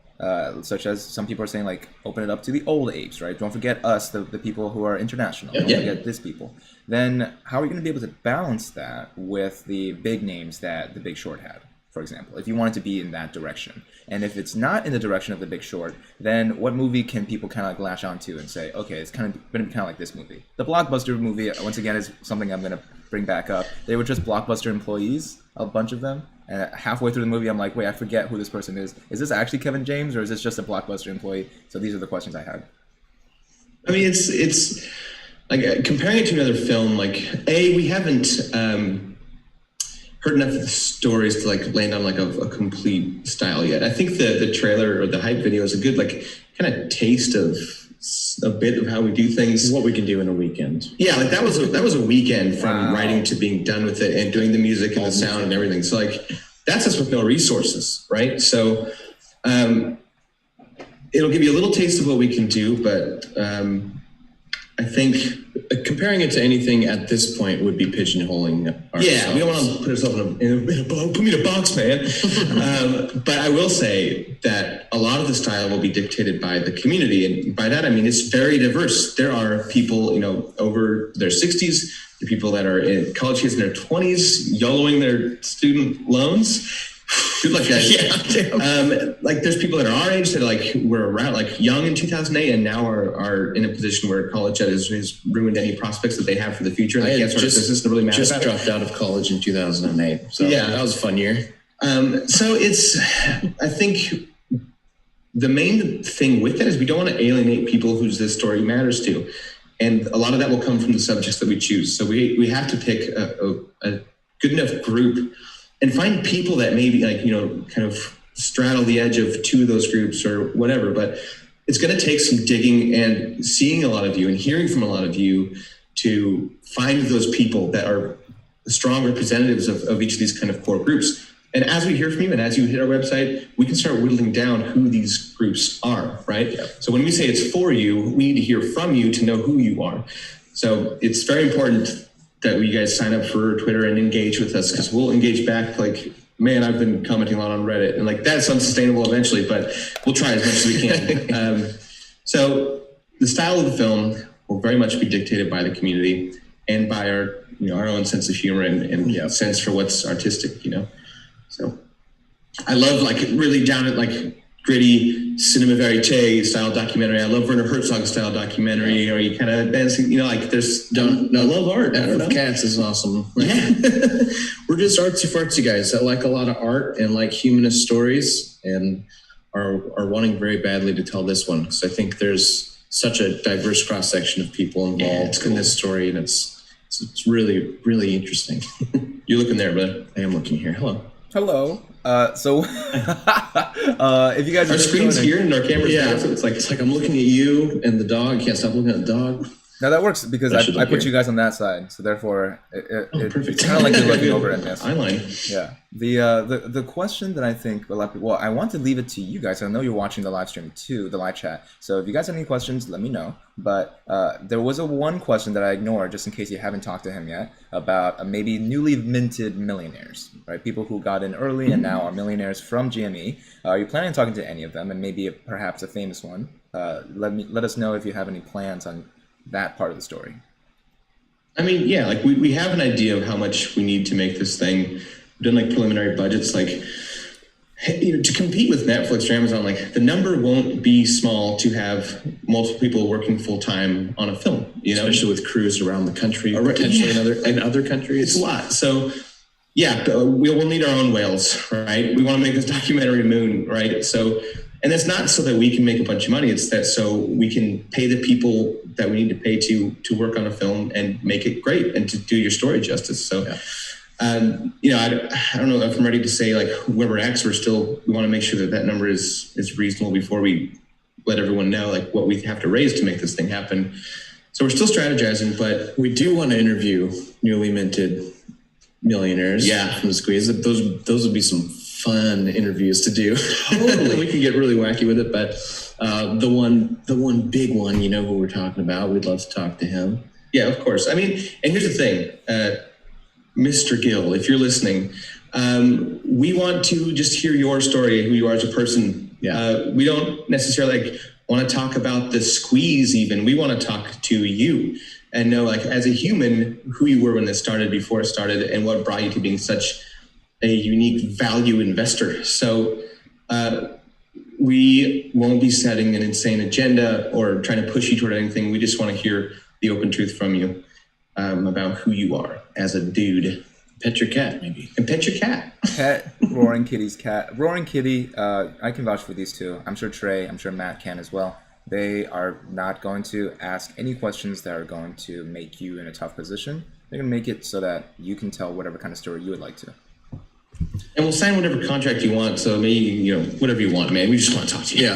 such as some people are saying, like, open it up to the old apes, right? Don't forget us, the people who are international. Don't forget this people. Then how are you going to be able to balance that with the big names that The Big Short had, for example, if you want it to be in that direction? And if it's not in the direction of The Big Short, then what movie can people kind of like latch onto and say, okay, it's kind of going to be kind of like this movie? The Blockbuster movie, once again, is something I'm going to bring back up. They were just Blockbuster employees, a bunch of them. And halfway through the movie, I'm like, wait, I forget who this person is. Is this actually Kevin James, or is this just a Blockbuster employee? So these are the questions I had. I mean, it's like, comparing it to another film, like, we haven't heard enough of the stories to like land on like a complete style yet. I think the trailer or the hype video is a good like kind of taste of a bit of how we do things. What we can do in a weekend. Yeah, like that was a weekend from writing to being done with it and doing the music and the sound and everything. So like, that's us with no resources, right? So it'll give you a little taste of what we can do, but I think comparing it to anything at this point would be pigeonholing ourselves. Yeah, we don't want to put ourselves put me in a box, man. But I will say that a lot of the style will be dictated by the community, and by that I mean it's very diverse. There are people, over their 60s, there are people that are in college kids in their 20s, YOLOing their student loans. Good luck, guys. Like there's people that are our age that were around young in 2008 and now are in a position where college has ruined any prospects that they have for the future. And they can't start a business to really matter. Just dropped out of college in 2008. So that was a fun year. So I think the main thing with it is we don't want to alienate people whose this story matters to. And a lot of that will come from the subjects that we choose. So we have to pick a good enough group and find people that maybe kind of straddle the edge of two of those groups or whatever. But it's going to take some digging and seeing a lot of you and hearing from a lot of you to find those people that are strong representatives of each of these kind of core groups. And as we hear from you and as you hit our website, we can start whittling down who these groups are, right? Yeah. So when we say it's for you, we need to hear from you to know who you are. So it's very important that you guys sign up for Twitter and engage with us, because we'll engage back. Like, man, I've been commenting a lot on Reddit, and like that's unsustainable eventually, but we'll try as much as we can. So the style of the film will very much be dictated by the community and by our own sense of humor and sense for what's artistic, So I love like really down at like gritty cinema verite style documentary. I love Werner Herzog style documentary, or you kind of dancing, like there's I love art. Art of Cats is awesome. Yeah. We're just artsy fartsy guys that like a lot of art and like humanist stories, and are wanting very badly to tell this one, because I think there's such a diverse cross section of people involved in this story, and it's really, really interesting. You're looking there, bud. I am looking here. Hello. So if you guys our screen's here and our camera's there, so it's like I'm looking at you and the dog. I can't stop looking at the dog. Now that works because I put you guys on that side, so therefore it's kind of like you're looking over at this. Eyeline. Yeah. The question that I think I want to leave it to you guys. I know you're watching the live stream too, the live chat. So if you guys have any questions, let me know. But there was one question that I ignored, just in case you haven't talked to him yet, about maybe newly minted millionaires, right? People who got in early and now are millionaires from GME. Are you planning on talking to any of them, and maybe perhaps a famous one? Let us know if you have any plans on that part of the story. I mean, yeah, like we have an idea of how much we need to make this thing. We've done like preliminary budgets, like to compete with Netflix or Amazon. Like the number won't be small to have multiple people working full time on a film. Especially with crews around the country, potentially in other countries. It's a lot. So yeah, we'll need our own whales, right? We want to make this documentary Moon, right? So. And it's not so that we can make a bunch of money. It's that so we can pay the people that we need to pay to work on a film and make it great and to do your story justice. So, I don't know if I'm ready to say like where we're at. We want to make sure that number is reasonable before we let everyone know like what we have to raise to make this thing happen. So we're still strategizing, but we do want to interview newly minted millionaires. Yeah, from the squeeze. Those would be some fun interviews to do. Totally. We can get really wacky with it, but the one big one, who we're talking about, we'd love to talk to him. Yeah, of course. I mean, and here's the thing, Mr. Gill, if you're listening, we want to just hear your story, who you are as a person. Yeah. We don't necessarily want to talk about the squeeze even. We want to talk to you and know like as a human, who you were when this started, before it started, and what brought you to being such a unique value investor. So we won't be setting an insane agenda or trying to push you toward anything. We just want to hear the open truth from you about who you are as a dude. Pet your cat, maybe. And pet your cat. Pet Roaring Kitty's cat. Roaring Kitty, I can vouch for these two. I'm sure Trey, I'm sure Matt can as well. They are not going to ask any questions that are going to make you in a tough position. They're going to make it so that you can tell whatever kind of story you would like to. And we'll sign whatever contract you want. So maybe, whatever you want, man. We just want to talk to you. Yeah.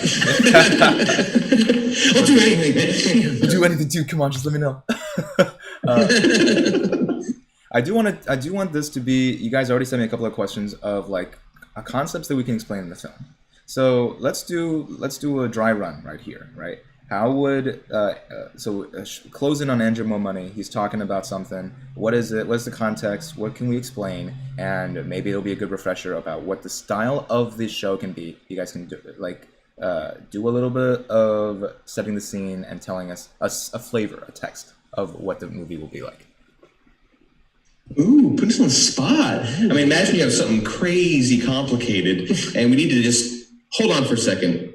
I'll do anything, man. We'll do anything, dude. Come on, just let me know. I do want this to be, you guys already sent me a couple of questions of like concepts that we can explain in the film. So let's do a dry run right here, right? How would close in on Andrew Mo Money? He's talking about something. What is it? What's the context? What can we explain? And maybe it'll be a good refresher about what the style of this show can be. You guys can do a little bit of setting the scene and telling us a flavor, a text of what the movie will be like. Ooh, put us on the spot. I mean, imagine you have something crazy complicated, and we need to just hold on for a second.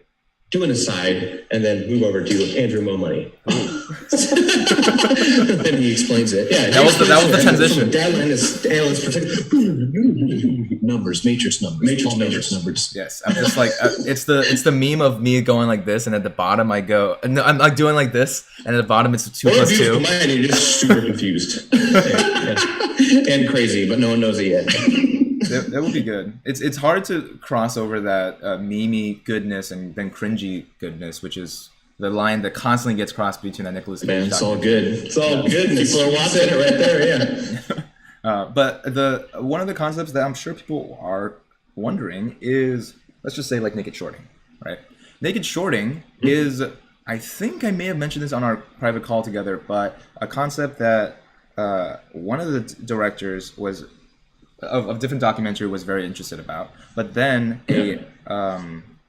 Do an aside, and then move over to Andrew Mo Money. Then he explains it. Yeah, that was the transition. Deadline is analyst numbers, matrix numbers. Yes, I'm just like it's the meme of me going like this, and at the bottom I go. No, I'm like doing like this, and at the bottom it's 2 plus 2. Mind, you're just super confused and crazy, but no one knows it yet. That would be good. It's hard to cross over that memey goodness and then cringy goodness, which is the line that constantly gets crossed between that Nicolas Cage. Man, it's all good. It's all good. People are watching it right there. Yeah. But one of the concepts that I'm sure people are wondering is, let's just say like naked shorting, right? Naked shorting is, I think I may have mentioned this on our private call together, but a concept that one of the directors was of different documentary was very interested about, but then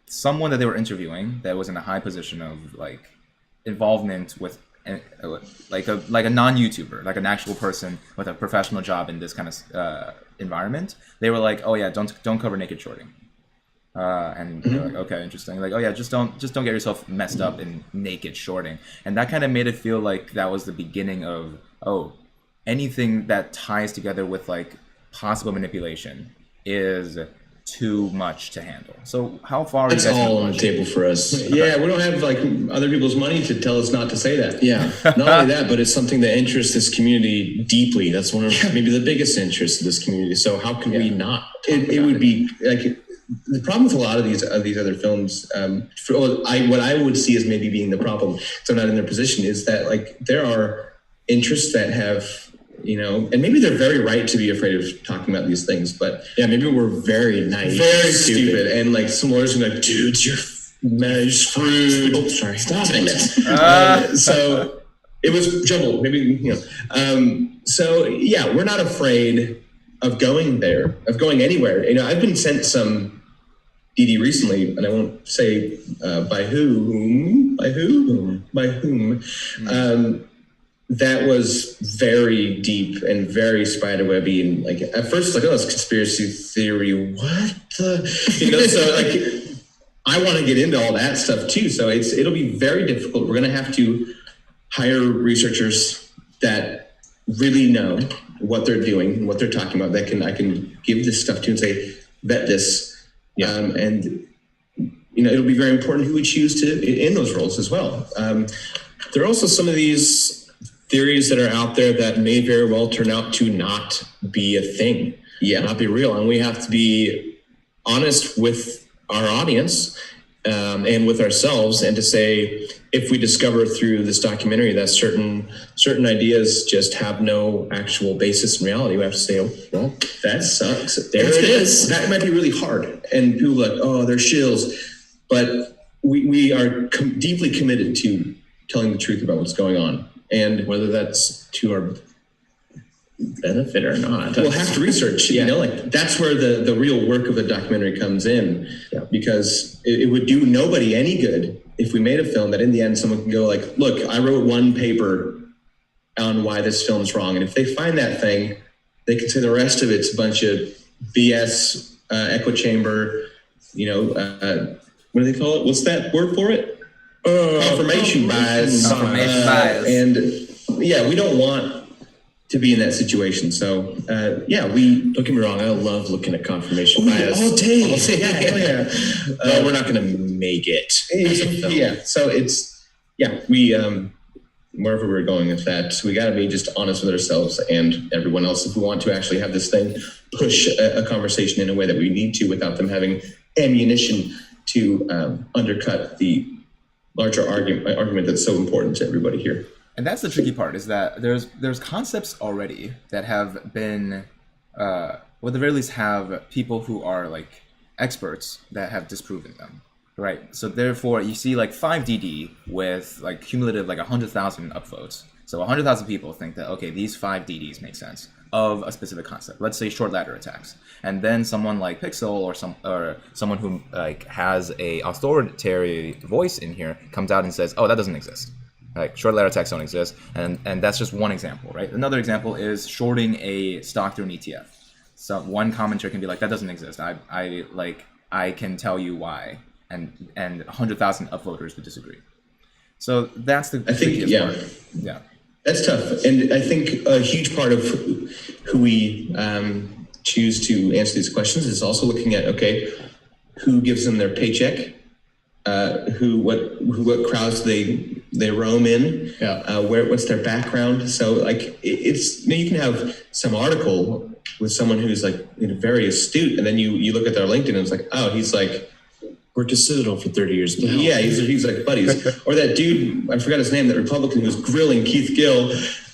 someone that they were interviewing that was in a high position of like involvement with like a non-YouTuber, like an actual person with a professional job in this kind of environment, they were like, oh yeah, don't cover naked shorting. And they're like, okay, interesting. Like, oh yeah, just don't get yourself messed up in naked shorting. And that kind of made it feel like that was the beginning of, anything that ties together with like possible manipulation is too much to handle. So how far It's all on the table for us. Yeah, we don't have like other people's money to tell us not to say that. Yeah, not only that, but it's something that interests this community deeply. That's one of maybe the biggest interests of this community. So how can we not? It would be like the problem with a lot of these other films. What I would see as maybe being the problem, so I'm not in their position, is that like there are interests that have. And maybe they're very right to be afraid of talking about these things, but yeah, maybe we're very naive, very stupid, and like some lawyers are like, dudes, you're screwed. Oh, sorry, stop it. So it was jumbled. Maybe So yeah, we're not afraid of going there, of going anywhere. I've been sent some DD recently, and I won't say by whom. That was very deep and very spiderwebby, and like at first, like, oh, it's conspiracy theory. What the? So like, I want to get into all that stuff too. So it'll be very difficult. We're gonna have to hire researchers that really know what they're doing and what they're talking about. That I can give this stuff to and say, vet this. Yeah. And it'll be very important who we choose in those roles as well. There are also some of these theories that are out there that may very well turn out to not be a thing, not be real. And we have to be honest with our audience and with ourselves, and to say, if we discover through this documentary that certain ideas just have no actual basis in reality, we have to say, oh, well, that sucks. There it is. That might be really hard. And people are like, oh, they're shills. But we are deeply committed to telling the truth about what's going on. And whether that's to our benefit or not, we'll have to research. Like that's where the real work of a documentary comes in, because it would do nobody any good if we made a film that in the end someone can go like, look, I wrote one paper on why this film's wrong, and if they find that thing, they can say the rest of it's a bunch of BS, echo chamber. What do they call it? What's that word for it? Confirmation bias. And we don't want to be in that situation. So don't get me wrong, I love looking at confirmation bias all day. But we're not going to make it. So it's we wherever we're going with that, we got to be just honest with ourselves and everyone else if we want to actually have this thing push a conversation in a way that we need to, without them having ammunition to undercut the larger argument that's so important to everybody here. And that's the tricky part, is that there's concepts already that have been, or at the very least have people who are like experts that have disproven them, right? So therefore you see like 5DD with like cumulative like 100,000 upvotes. So 100,000 people think that, okay, these 5 DDs make sense of a specific concept. Let's say short ladder attacks. And then someone like Pixel or someone who like has a authoritarian voice in here comes out and says, oh, that doesn't exist. Like short ladder attacks don't exist. And that's just one example, right? Another example is shorting a stock through an ETF. So one commenter can be like, that doesn't exist. I can tell you why. And 100,000 upvoters would disagree. So that's the trickiest part. Yeah. That's tough. And I think a huge part of who we choose to answer these questions is also looking at, okay, who gives them their paycheck? What crowds they roam in? What's their background? So like you can have some article with someone who's like very astute, and then you look at their LinkedIn and it's like, oh, he's like Worked at Citadel for 30 years. Yeah, he's like buddies. Or that dude, I forgot his name, that Republican who was grilling Keith Gill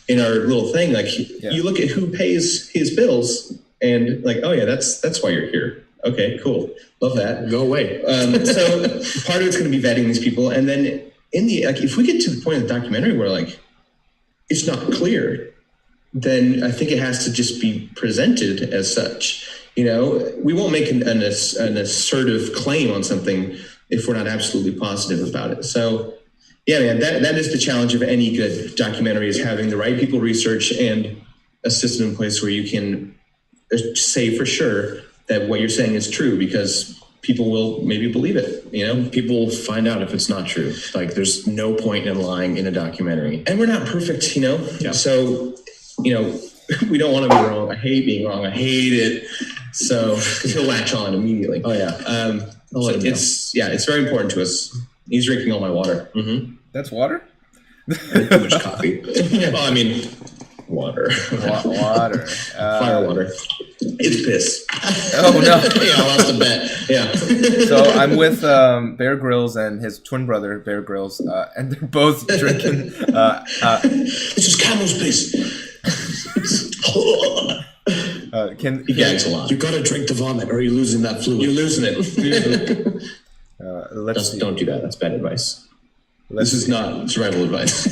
in our little thing. Like, you look at who pays his bills, and like, oh yeah, that's why you're here. Okay, cool, love that. Go away. So part of it's going to be vetting these people, and then if we get to the point of the documentary where like it's not clear, then I think it has to just be presented as such. We won't make an assertive claim on something if we're not absolutely positive about it. So, yeah, man, that is the challenge of any good documentary, is having the right people research and a system in place where you can say for sure that what you're saying is true, because people will maybe believe it. People will find out if it's not true. Like, there's no point in lying in a documentary. And we're not perfect, Yeah. So, we don't want to be wrong. I hate being wrong. I hate it. So, because he'll latch on immediately. Oh yeah. So it's very important to us. He's drinking all my water. Mm-hmm. That's water? Too much coffee. Well, I mean, water. Water. Fire water. It's piss. Oh no. Yeah, I lost a bet. Yeah. So I'm with Bear Grylls and his twin brother, Bear Grylls, and they're both drinking. This is Camel's piss. He gags a lot. You gotta drink the vomit, or you're losing that fluid. You're losing it. Don't do that. That's bad advice. This is not survival advice.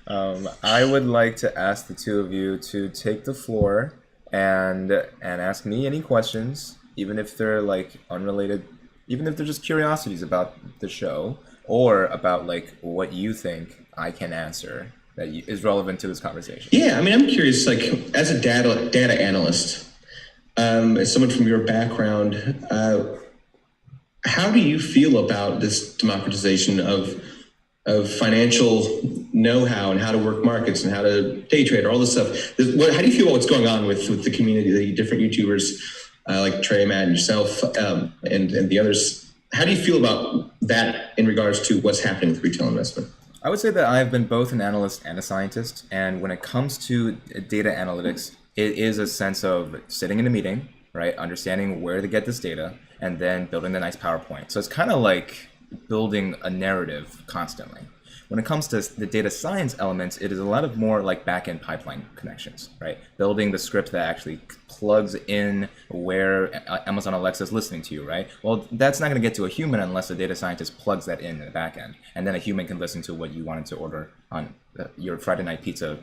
I would like to ask the two of you to take the floor and ask me any questions, even if they're like unrelated, even if they're just curiosities about the show or about like what you think I can answer that is relevant to this conversation. Yeah, I mean, I'm curious, like, as a data analyst, as someone from your background, how do you feel about this democratization of financial know-how and how to work markets and how to day trade, or all this stuff? How do you feel about what's going on with the community, the different YouTubers like Trey, Matt, and yourself, and the others? How do you feel about that in regards to what's happening with retail investment? I would say that I've been both an analyst and a scientist, and when it comes to data analytics, it is a sense of sitting in a meeting, right, understanding where to get this data, and then building the nice PowerPoint. So it's kind of like building a narrative constantly. When it comes to the data science elements, it is a lot of more like back-end pipeline connections, right? Building the script that actually plugs in where Amazon Alexa is listening to you, right? Well, that's not going to get to a human unless a data scientist plugs that in the back end, and then a human can listen to what you wanted to order on your Friday night pizza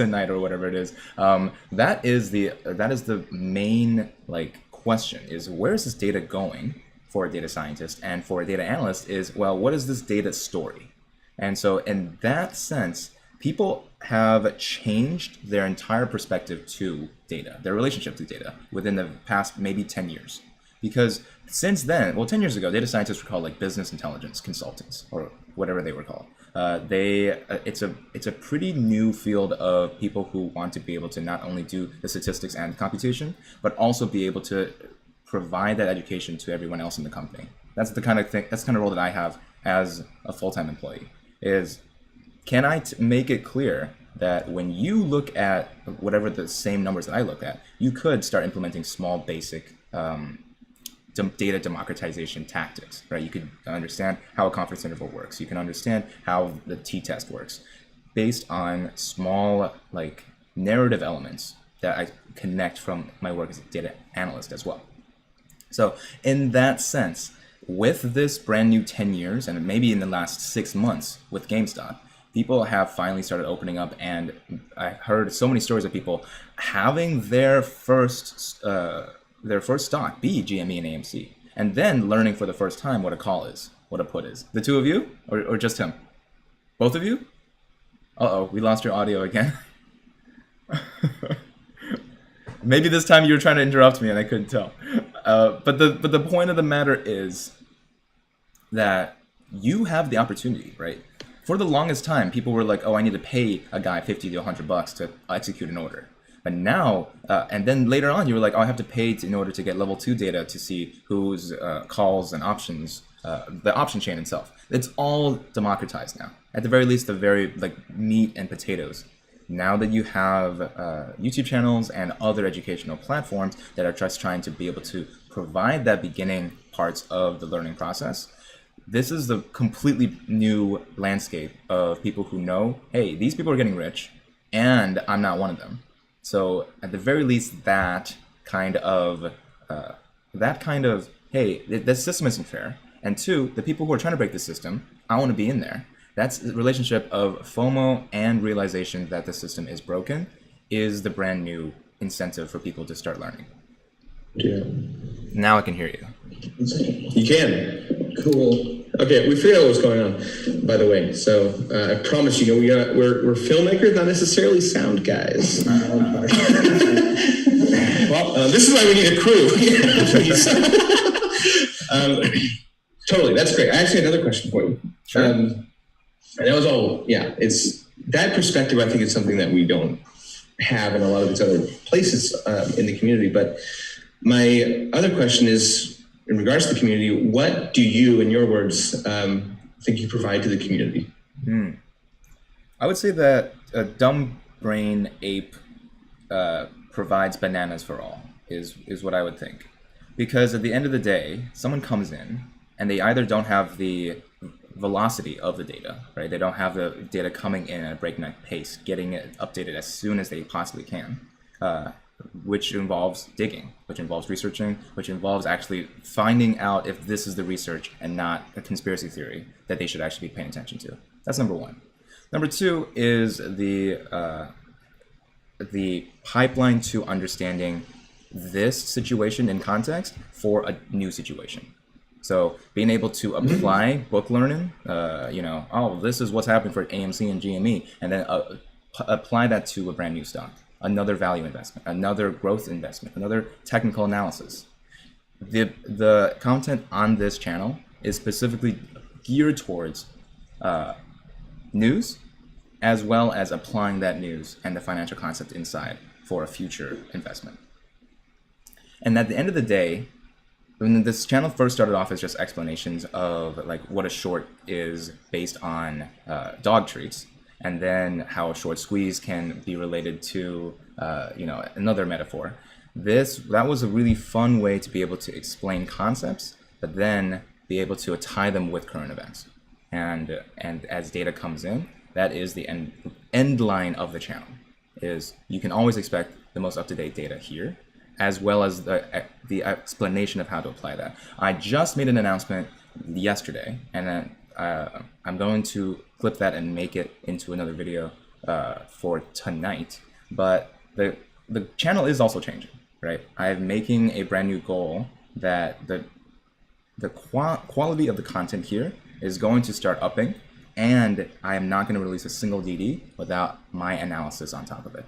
night or whatever it is. That is the main like question: is where is this data going for a data scientist, and for a data analyst is, well, what is this data story? And so in that sense, people have changed their entire perspective to data, their relationship to data within the past maybe 10 years. Because since then, well, 10 years ago, data scientists were called like business intelligence consultants or whatever they were called. It's a pretty new field of people who want to be able to not only do the statistics and computation, but also be able to provide that education to everyone else in the company. That's the kind of thing, that's the kind of role that I have as a full-time employee. Is can I make it clear that when you look at whatever the same numbers that I look at, you could start implementing small basic data democratization tactics, right? You could understand how a confidence interval works. You can understand how the t-test works based on small like narrative elements that I connect from my work as a data analyst as well. So in that sense, with this brand new 10 years, and maybe in the last 6 months with GameStop, people have finally started opening up, and I heard so many stories of people having their first stock be GME and AMC, and then learning for the first time what a call is, what a put is. The two of you, or just him? Both of you? Uh-oh, we lost your audio again. Maybe this time you were trying to interrupt me and I couldn't tell. But the point of the matter is that you have the opportunity, right? For the longest time, people were like, oh, I need to pay a guy $50 to $100 to execute an order. But now, and then later on, you were like, oh, I have to pay in order to get level 2 data to see whose calls and options, the option chain itself. It's all democratized now. At the very least, the very like meat and potatoes now that you have YouTube channels and other educational platforms that are just trying to be able to provide that beginning parts of the learning process, this is the completely new landscape of people who know, hey, these people are getting rich and I'm not one of them. So at the very least, that kind of, hey, this system isn't fair. And two, the people who are trying to break the system, I want to be in there. That's the relationship of FOMO and realization that the system is broken is the brand new incentive for people to start learning. Yeah. Now I can hear you. You can. Cool. Okay, we figured out what's going on, by the way. So I promise you, we're filmmakers, not necessarily sound guys. Well, this is why we need a crew. Totally, that's great. I actually had another question for you. Sure. And that was all, it's that perspective, I think, is something that we don't have in a lot of these other places in the community. But my other question is, in regards to the community, what do you, in your words, think you provide to the community? I would say that a dumb brain ape provides bananas for all, is what I would think. Because at the end of the day, someone comes in and they either don't have the velocity of the data, right? They don't have the data coming in at a breakneck pace, getting it updated as soon as they possibly can, which involves digging, which involves researching, which involves actually finding out if this is the research and not a conspiracy theory that they should actually be paying attention to. That's number one. Number two is the pipeline to understanding this situation in context for a new situation. So being able to apply book learning, this is what's happening for AMC and GME, and then apply that to a brand new stock, another value investment, another growth investment, another technical analysis. The content on this channel is specifically geared towards news, as well as applying that news and the financial concept inside for a future investment. And at the end of the day, when this channel first started off as just explanations of like what a short is based on dog treats, and then how a short squeeze can be related to another metaphor. That was a really fun way to be able to explain concepts, but then be able to tie them with current events. And as data comes in, that is the end line of the channel. Is you can always expect the most up-to-date data here, as well as the explanation of how to apply that. I just made an announcement yesterday, and then I'm going to clip that and make it into another video for tonight. But the channel is also changing, right? I'm making a brand new goal that the quality of the content here is going to start upping, and I am not going to release a single DD without my analysis on top of it.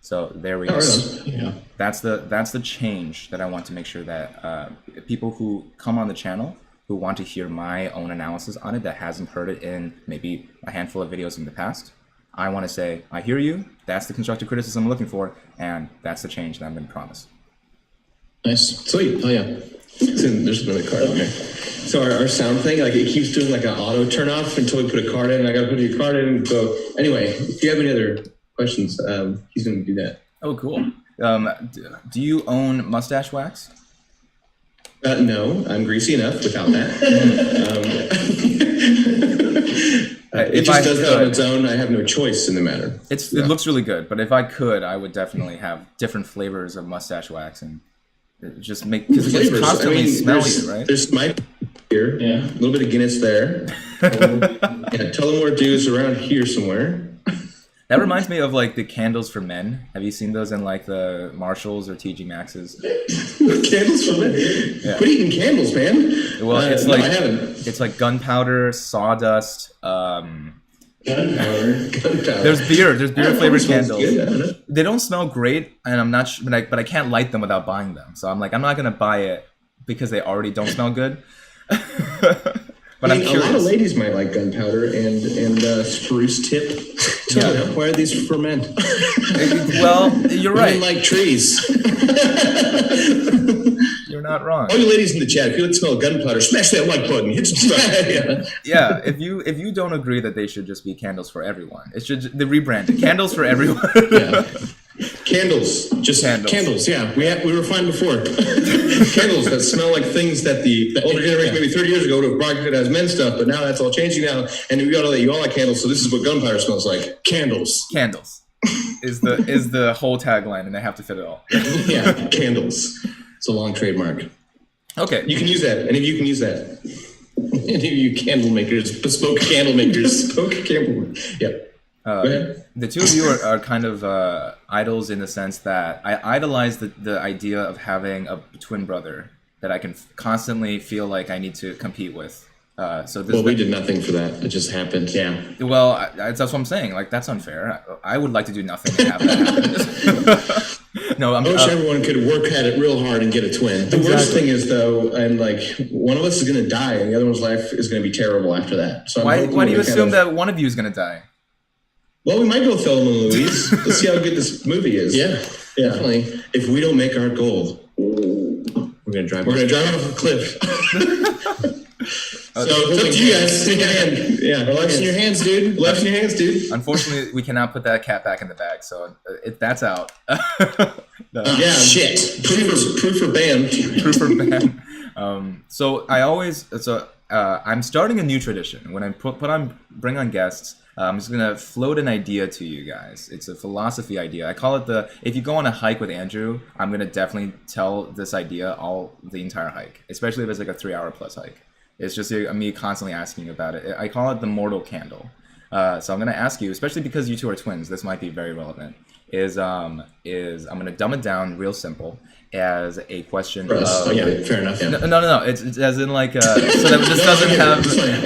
So there we go. Yeah. That's the change that I want to make sure that people who come on the channel who want to hear my own analysis on it that hasn't heard it in maybe a handful of videos in the past, I want to say, I hear you, that's the constructive criticism I'm looking for, and that's the change that I'm going to promise. Nice. Sweet. Oh, yeah. There's another card on there. So our sound thing, like it keeps doing like an auto turn off until we put a card in. I got to put your card in. So anyway, if you have any other questions, he's going to do that. Oh, cool. Do you own mustache wax? No, I'm greasy enough without that. It just does that on its own. I have no choice in the matter. It looks really good, but if I could, I would definitely have different flavors of mustache wax and just make, because it's constantly smelly, right? There's my here, a little bit of Guinness there. Tullamore Dew's around here somewhere. That reminds me of like the candles for men. Have you seen those in like the Marshalls or TG Maxx's? Candles for men? Yeah. Quit eating candles, man. Well, it's like I haven't. It's like gunpowder, sawdust. Gunpowder. There's beer flavored candles. Good, they don't smell great, and I'm not sure, but I can't light them without buying them. So I'm like, I'm not gonna buy it because they already don't smell good. But I'm curious. A lot of ladies might like gunpowder and spruce tip. Yeah. Why are these for men? Well, you're right. Men like trees. You're not wrong. All you ladies in the chat, if you like to smell gunpowder, smash that like button. Hit subscribe. Yeah, if you don't agree that they should just be candles for everyone, it should the rebranded candles for everyone. Yeah. Candles, just candles. Yeah, we were fine before. Candles that smell like things that the older generation maybe 30 years ago would have marketed as men's stuff, but now that's all changing now. And we got all that you all like candles, so this is what gunpowder smells like. Candles. Candles is the whole tagline, and they have to fit it all. Yeah, candles. It's a long trademark. Okay, you can use that. Any of you can use that. Any of you candle makers, bespoke candle makers, bespoke candle. Yep. The two of you are kind of idols in the sense that I idolize the idea of having a twin brother that I can constantly feel like I need to compete with. We did nothing for that. It just happened. Yeah. Well, that's what I'm saying. Like, that's unfair. I would like to do nothing to have that happen. No, I wish everyone could work at it real hard and get a twin. The worst thing is, though, and like one of us is going to die, and the other one's life is going to be terrible after that. So why do you assume that one of you is going to die? Well, we might go Thelma and Louise. Let's see how good this movie is. Yeah, definitely. If we don't make our goal, we're going to drive off a cliff. So it's up to you guys. Take a hand. Yeah, left's in your hands, dude. Left's in your hands, dude. Unfortunately, we cannot put that cat back in the bag, so that's out. Yeah, shit. Proof for ban. Proof for ban. I'm starting a new tradition. When I bring on guests, I'm just gonna float an idea to you guys. It's a philosophy idea. I call it if you go on a hike with Andrew, I'm gonna definitely tell this idea the entire hike, especially if it's like a 3-hour plus hike. It's just me constantly asking about it. I call it the mortal candle. So I'm gonna ask you, especially because you two are twins, this might be very relevant. I'm gonna dumb it down real simple as a question of fair enough. Yeah. No. It's as in like so that this doesn't have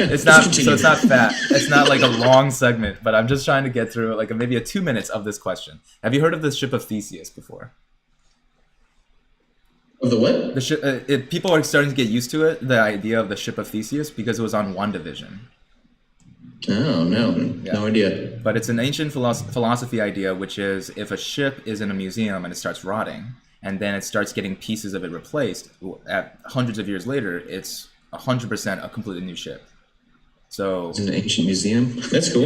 it's not fat. It's not like a long segment, but I'm just trying to get through like maybe 2 minutes of this question. Have you heard of the ship of Theseus before? Of the what? The ship. People are starting to get used to it. The idea of the ship of Theseus because it was on WandaVision. Oh no, no idea. But it's an ancient philosophy idea, which is if a ship is in a museum and it starts rotting, and then it starts getting pieces of it replaced, at hundreds of years later, it's 100% a completely new ship. So it's an ancient museum. That's cool.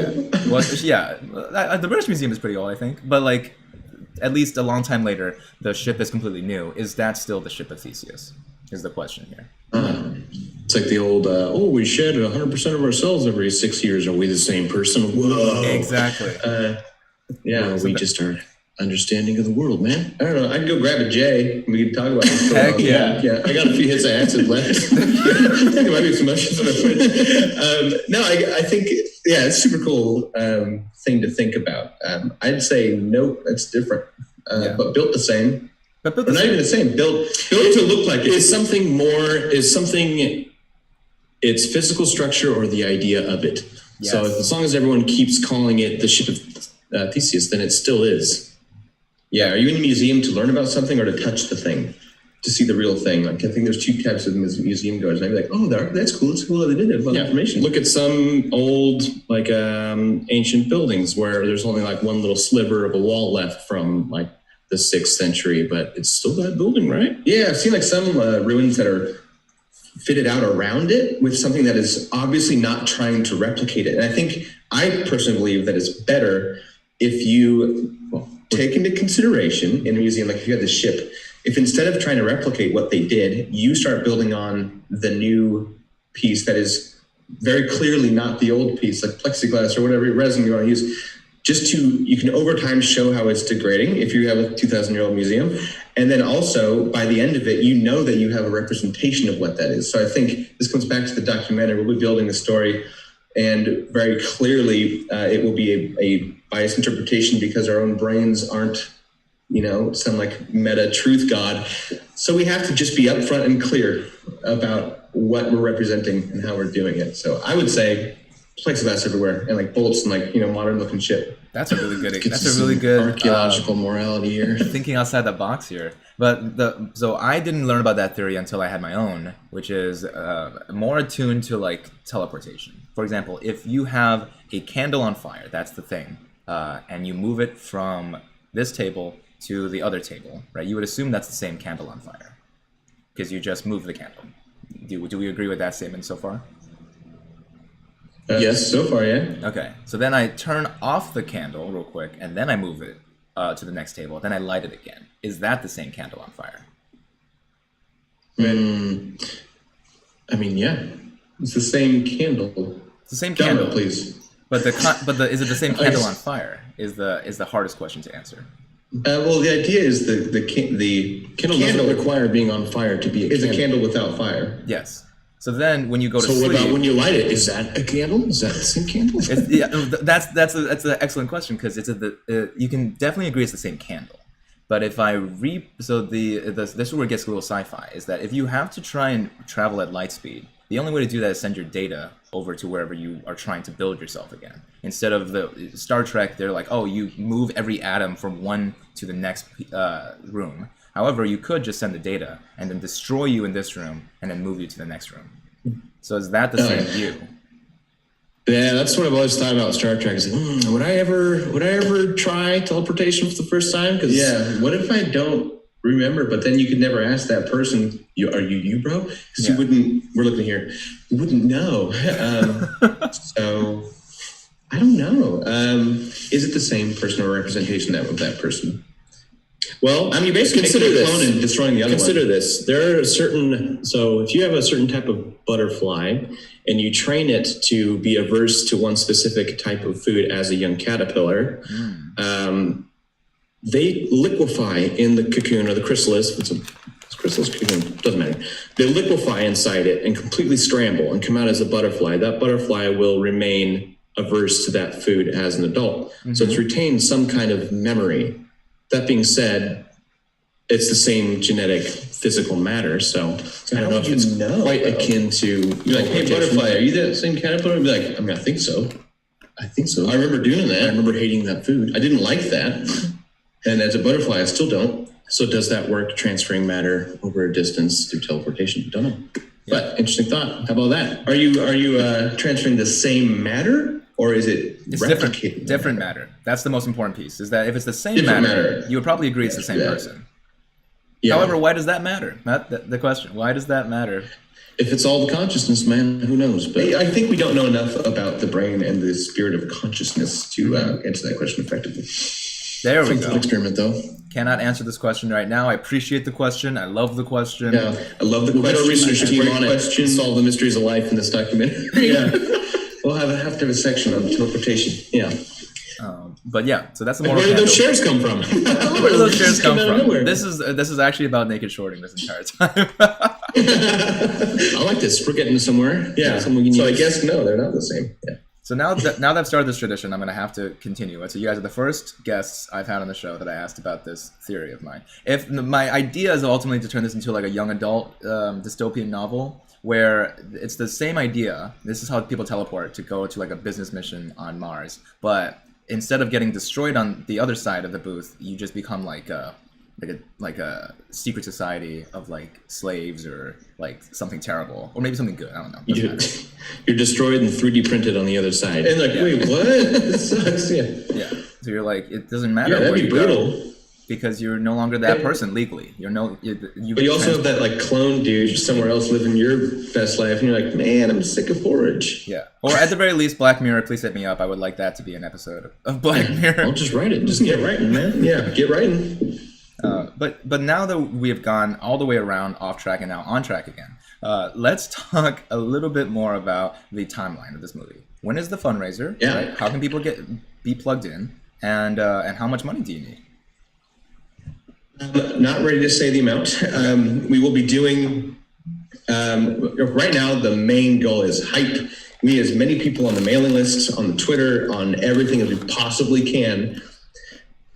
Yeah. The British Museum is pretty old, I think, but like at least a long time later, the ship is completely new. Is that still the ship of Theseus? Is the question here. It's like the old, we shed 100% of our cells every 6 years. Are we the same person? Whoa. Exactly. We just are understanding of the world, man. I don't know. I can go grab a J. We can talk about it. Heck yeah. Yeah. I got a few hits of acid left. There might be some mushrooms in my fridge. No, I think, it's a super cool thing to think about. I'd say, nope, that's different. But built the same. But not even the same. Built to look like it. Is something its physical structure or the idea of it. Yes. So as long as everyone keeps calling it the ship of Theseus, then it still is. Yeah. Are you in a museum to learn about something or to touch the thing? To see the real thing? Like, I think there's two types of museum goers. And I'd be like, that's cool. It's cool that they did it. A lot of information. Look at some old, like, ancient buildings where there's only like one little sliver of a wall left from like the 6th century, but it's still that building, right? Yeah, I've seen like some ruins that are fitted out around it with something that is obviously not trying to replicate it. And I personally believe that it's better if you take into consideration in a museum, like if you had this ship, if instead of trying to replicate what they did, you start building on the new piece that is very clearly not the old piece, like plexiglass or whatever resin you want to use, you can over time show how it's degrading if you have a 2,000-year-old museum. And then also, by the end of it, you know that you have a representation of what that is. So I think this comes back to the documentary. We'll be building the story, and very clearly it will be a biased interpretation because our own brains aren't, some like meta truth god. So we have to just be upfront and clear about what we're representing and how we're doing it. So I would say plexiglass everywhere and like bolts and like modern looking shit. That's a really good archaeological morality here. Thinking outside the box here. But so I didn't learn about that theory until I had my own, which is more attuned to like teleportation. For example, if you have a candle on fire, that's the thing, and you move it from this table to the other table, right? You would assume that's the same candle on fire. because you just move the candle. Do we agree with that statement so far? Yes, so far, yeah. Okay, so then I turn off the candle real quick, and then I move it to the next table. Then I light it again. Is that the same candle on fire? I mean, yeah. It's the same candle. It's the same Drum candle, roll, please. But is it the same candle on fire? Is the hardest question to answer. Well, the idea is the Candle doesn't require being on fire to be a is candle. a candle without fire. Yes. So then when you go to So sleep, what about when you light it? Is that a candle? Is that the same candle? that's an excellent question, because you can definitely agree it's the same candle. But if I this is where it gets a little sci-fi, is that if you have to try and travel at light speed, the only way to do that is send your data over to wherever you are trying to build yourself again. Instead of the Star Trek, they're like, oh, you move every atom from one to the next room. However, you could just send the data and then destroy you in this room and then move you to the next room. So is that the same view? Yeah, that's what I've always thought about Star Trek. Is like, would I ever try teleportation for the first time? Cause What if I don't remember? But then you could never ask that person, "Are you, bro?" Because you wouldn't. We're looking here. You wouldn't know. So I don't know. Is it the same person or representation of that person? Well, I mean, basically consider taking a clone and destroying the other Consider one. this. There are so if you have a certain type of butterfly and you train it to be averse to one specific type of food as a young caterpillar, they liquefy in the cocoon or the chrysalis. If it's a chrysalis cocoon, doesn't matter. They liquefy inside it and completely scramble and come out as a butterfly. That butterfly will remain averse to that food as an adult. So it's retained some kind of memory. That being said, it's the same genetic physical matter. So I don't know if it's quite akin to. You're like, hey, butterfly, are you that same caterpillar? I'd be like, I mean, I think so. I remember doing that. I remember hating that food. I didn't like that. And as a butterfly, I still don't. So does that work transferring matter over a distance through teleportation? Don't know. But interesting thought. How about that? Are you transferring the same matter? Or is it different matter? That's the most important piece, is that if it's the same Different matter, matter. you would probably agree it's the same person. Yeah. However, why does that matter? That's the question. Why does that matter? If it's all the consciousness, man, who knows? But I think we don't know enough about the brain and the spirit of consciousness to answer that question effectively. There we go. Experiment, though. Cannot answer this question right now. I appreciate the question. I love the question. Yeah, I love the We'll get question. a research team on it. Question. Solve the mysteries of life in this documentary. Yeah. We'll have to have a section on teleportation. Yeah. But yeah, so that's the Where moral did those candle. shares come from? Where do those shares come Came out of from? nowhere. This is actually about naked shorting this entire time. I like this. We're getting somewhere. Yeah. Something we can So I use. guess no, they're not the same. Yeah. So now that I've started this tradition, I'm going to have to continue it. So you guys are the first guests I've had on the show that I asked about this theory of mine. If my idea is ultimately to turn this into like a young adult dystopian novel, where it's the same idea. This is how people teleport to go to like a business mission on Mars, but instead of getting destroyed on the other side of the booth, you just become like a secret society of like slaves or like something terrible or maybe something good. I don't know. You're destroyed and 3D printed on the other side. And like, wait, what? This sucks. Yeah. Yeah. So you're like, it doesn't matter Yeah, that'd where be you brutal. go because you're no longer that person legally. You're you. But you also have that like clone dude somewhere else living your best life, and you're like, man, I'm sick of porridge. Yeah. Or at the very least, Black Mirror. Please hit me up. I would like that to be an episode of Black Mirror. I'll just write it. Just get writing, man. Yeah, get writing. But now that we have gone all the way around off track and now on track again, let's talk a little bit more about the timeline of this movie. When is the fundraiser? Yeah. Right? How can people be plugged in? And how much money do you need? Not ready to say the amount. We will be doing, right now, the main goal is hype. We need as many people on the mailing list, on the Twitter, on everything as we possibly can,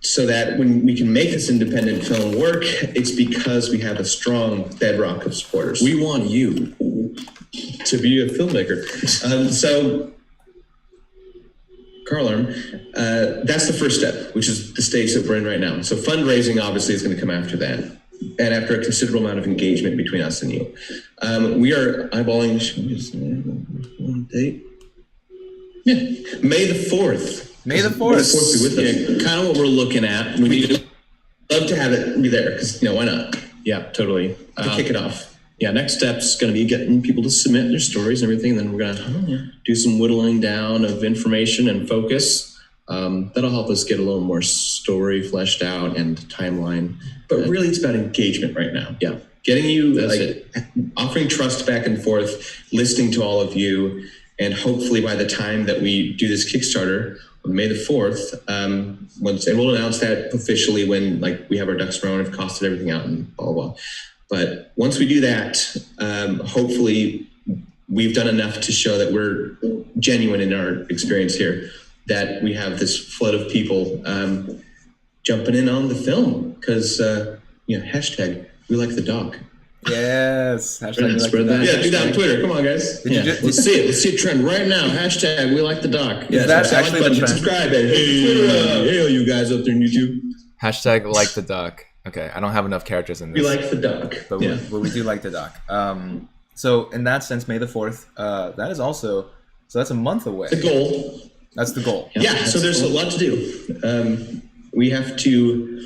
so that when we can make this independent film work, it's because we have a strong bedrock of supporters. We want you to be a filmmaker. So, Carl Arm, that's the first step, which is the stage that we're in right now. So fundraising obviously is going to come after that, and after a considerable amount of engagement between us and you. We are eyeballing date. Yeah, May the 4th. May the 4th. May the 4th be with us. Yeah, kind of what we're looking at. We'd love to have it be there because why not? Yeah, totally. To kick it off. next step's going to be getting people to submit their stories and everything. And then we're going to do some whittling down of information and focus. That'll help us get a little more story fleshed out and timeline. But really, it's about engagement right now. Yeah. Getting you, offering trust back and forth, listening to all of you. And hopefully by the time that we do this Kickstarter on May the 4th, and we'll announce that officially when we have our ducks in a row and have costed everything out and blah, blah, blah. But once we do that, hopefully we've done enough to show that we're genuine in our experience here, that we have this flood of people jumping in on the film because, hashtag we like the doc. Yes. Hashtag spread that. Yeah, do that on Twitter. Come on, guys. Let's see it. Let's see a trend right now. Hashtag we like the doc. Yeah, that's actually the trend. Subscribe, hey, you guys up there in YouTube. Hashtag like the doc. Okay, I don't have enough characters in this. We like the doc. But we do like the doc. So in that sense, May the 4th, that is also, so that's a month away. The goal. That's the goal. Yeah, so there's a lot to do. We have to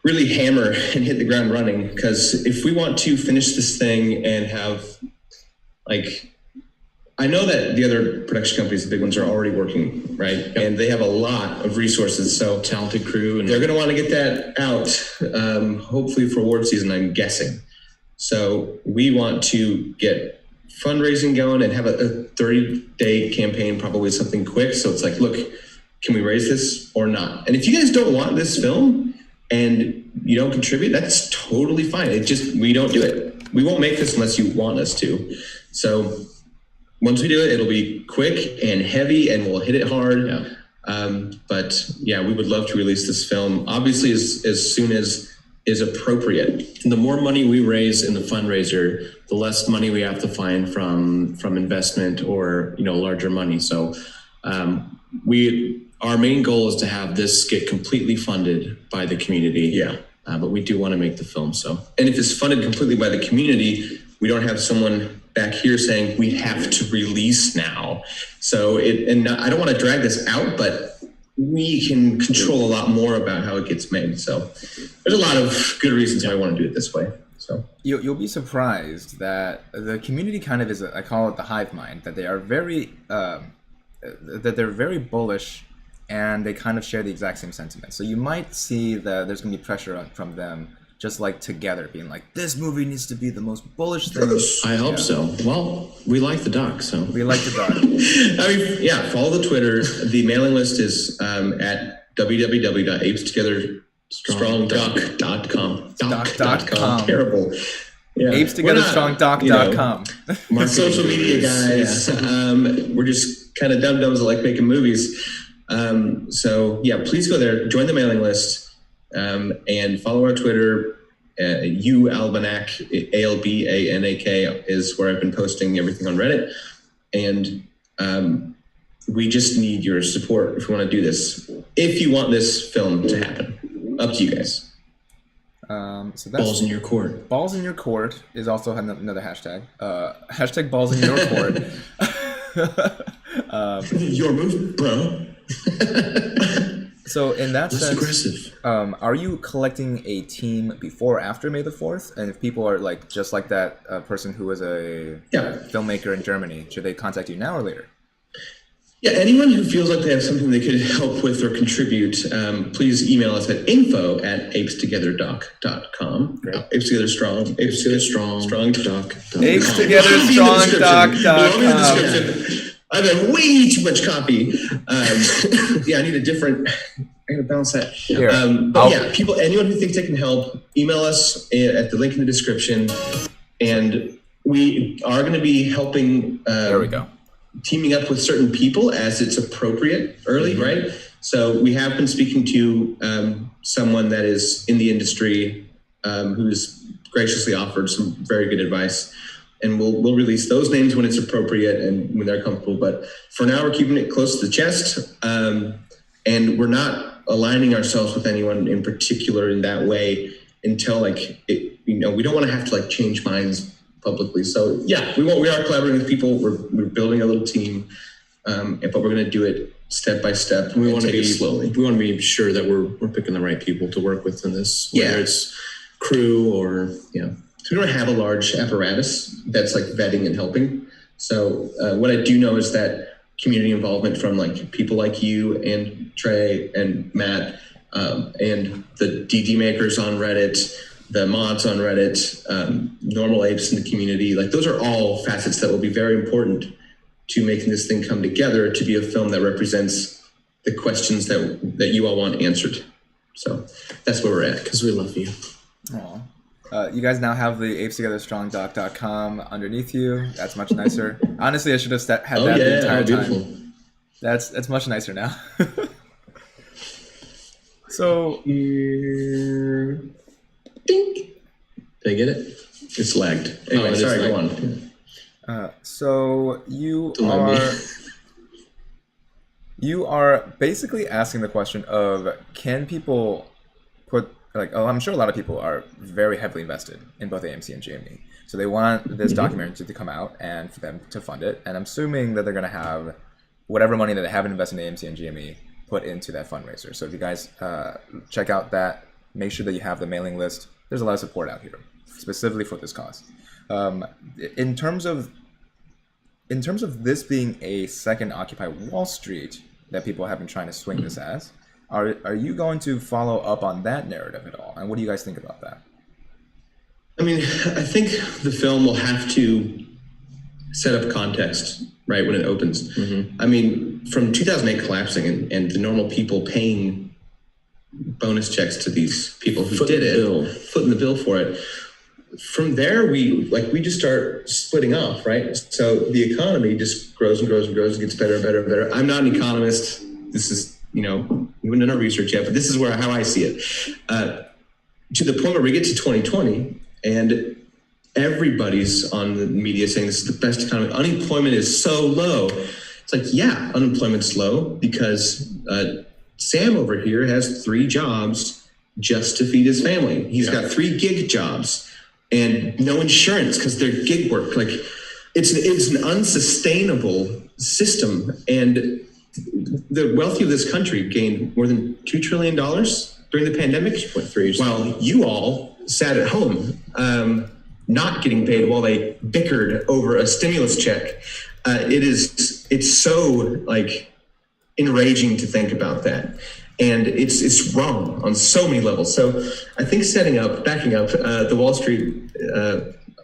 really hammer and hit the ground running, because if we want to finish this thing and have, I know that the other production companies, the big ones, are already working, right? Yep. And they have a lot of resources, so talented crew, and they're going to want to get that out, hopefully for award season, I'm guessing. So we want to get fundraising going and have a 30-day campaign, probably something quick. So it's look, can we raise this or not? And if you guys don't want this film and you don't contribute, that's totally fine. It just, we don't do it. We won't make this unless you want us to. So once we do it, it'll be quick and heavy and we'll hit it hard. Yeah. But we would love to release this film, obviously, as soon as is appropriate. The more money we raise in the fundraiser, the less money we have to find from investment or larger money. So our main goal is to have this get completely funded by the community. Yeah. But we do want to make the film. So, and if it's funded completely by the community, we don't have someone back here saying we have to release now. So I don't want to drag this out, but we can control a lot more about how it gets made. So there's a lot of good reasons why I want to do it this way. So you'll be surprised that the community kind of is, I call it the hive mind, that they are very, that they're very bullish, and they kind of share the exact same sentiment. So you might see that there's going to be pressure from them, just together being this movie needs to be the most bullish thing. I hope so. Well, we like the doc, so. We like the doc. Follow the Twitter. The mailing list is at www.apesttogetherstrongdoc.com. Doc.com. Terrible. Yeah. Apesttogetherstrongdoc.com. We're social media guys. We're just kind of dum-dums that like making movies. Please go there, join the mailing list, and follow our Twitter. Albanak, ALBANAK is where I've been posting everything on Reddit. And we just need your support if we want to do this. If you want this film to happen, up to you guys. So that's balls in your court. Balls in your court is also another hashtag. Hashtag balls in your court. Your move, bro. So in that sense, aggressive. Are you collecting a team before or after May the 4th? And if people are just like that person who was a filmmaker in Germany, should they contact you now or later? Yeah, anyone who feels like they have something they could help with or contribute, please email us at info@apesttogetherdoc.com. Apes Together Strong. Apes Together Strong Doc. ApesTogetherStrongDoc.com. I've had way too much copy. I need a different. I gotta balance that. Here, people, anyone who thinks they can help, email us at the link in the description, and we are going to be helping. There we go. Teaming up with certain people as it's appropriate early, right? So we have been speaking to someone that is in the industry who's graciously offered some very good advice. And we'll release those names when it's appropriate and when they're comfortable. But for now, we're keeping it close to the chest. And we're not aligning ourselves with anyone in particular in that way until we don't want to have to change minds publicly. So we are collaborating with people. We're building a little team, but we're going to do it step by step. We want to be slowly. We want to be sure that we're picking the right people to work with in this, whether it's crew or we don't have a large apparatus that's like vetting and helping. So what I do know is that community involvement from like people like you and Trey and Matt and the DD makers on Reddit, the mods on Reddit, normal apes in the community, like those are all facets that will be very important to making this thing come together to be a film that represents the questions that you all want answered. So that's where we're at. Because we love you. You guys now have the apesttogetherstrongdoc.com underneath you. That's much nicer. Honestly, I should have had that the entire time. That's much nicer now. So, Ding. Did I get it? It's lagged. Anyway, sorry, go on. So you are basically asking the question of, can people put, like, I'm sure a lot of people are very heavily invested in both AMC and GME. So they want this documentary to come out and for them to fund it. And I'm assuming that they're going to have whatever money that they haven't invested in AMC and GME put into that fundraiser. So if you guys check out that, make sure that you have the mailing list. There's a lot of support out here, specifically for this cause. In terms of this being a second Occupy Wall Street that people have been trying to swing this as, are you going to follow up on that narrative at all? And what do you guys think about that? I mean, I think the film will have to set up context, right, when it opens. Mm-hmm. I mean, from 2008 collapsing and the normal people paying bonus checks to these people who footing the bill for it. From there, we just start splitting off, right? So the economy just grows and grows and grows and gets better and better and better. I'm not an economist. This is, we haven't done our research yet, but this is how I see it. To the point where we get to 2020 and everybody's on the media saying this is the best economy. Unemployment is so low. It's like, yeah, unemployment's low because Sam over here has 3 jobs just to feed his family. He's got 3 gig jobs and no insurance because they're gig work. Like it's an unsustainable system. And the wealthy of this country gained more than $2 trillion during the pandemic. While you all sat at home, not getting paid while they bickered over a stimulus check. It's so like enraging to think about that. And it's wrong on so many levels. So I think backing up the Wall Street,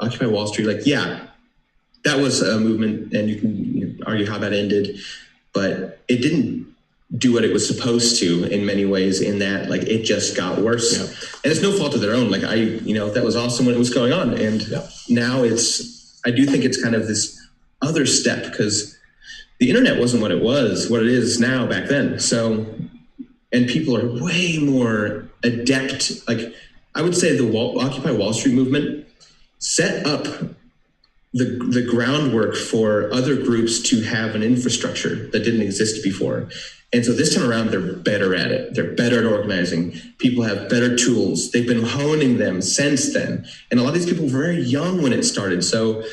Occupy Wall Street, like, yeah, that was a movement and you can argue how that ended, but it didn't do what it was supposed to in many ways in that, like, it just got worse. Yeah. And it's no fault of their own. Like that was awesome when it was going on. And now I do think it's kind of this other step because the internet wasn't what it is now back then. So, and people are way more adept. Like I would say the Occupy Wall Street movement set up the groundwork for other groups to have an infrastructure that didn't exist before. And so this time around, they're better at it. They're better at organizing. People have better tools. They've been honing them since then. And a lot of these people were very young when it started. So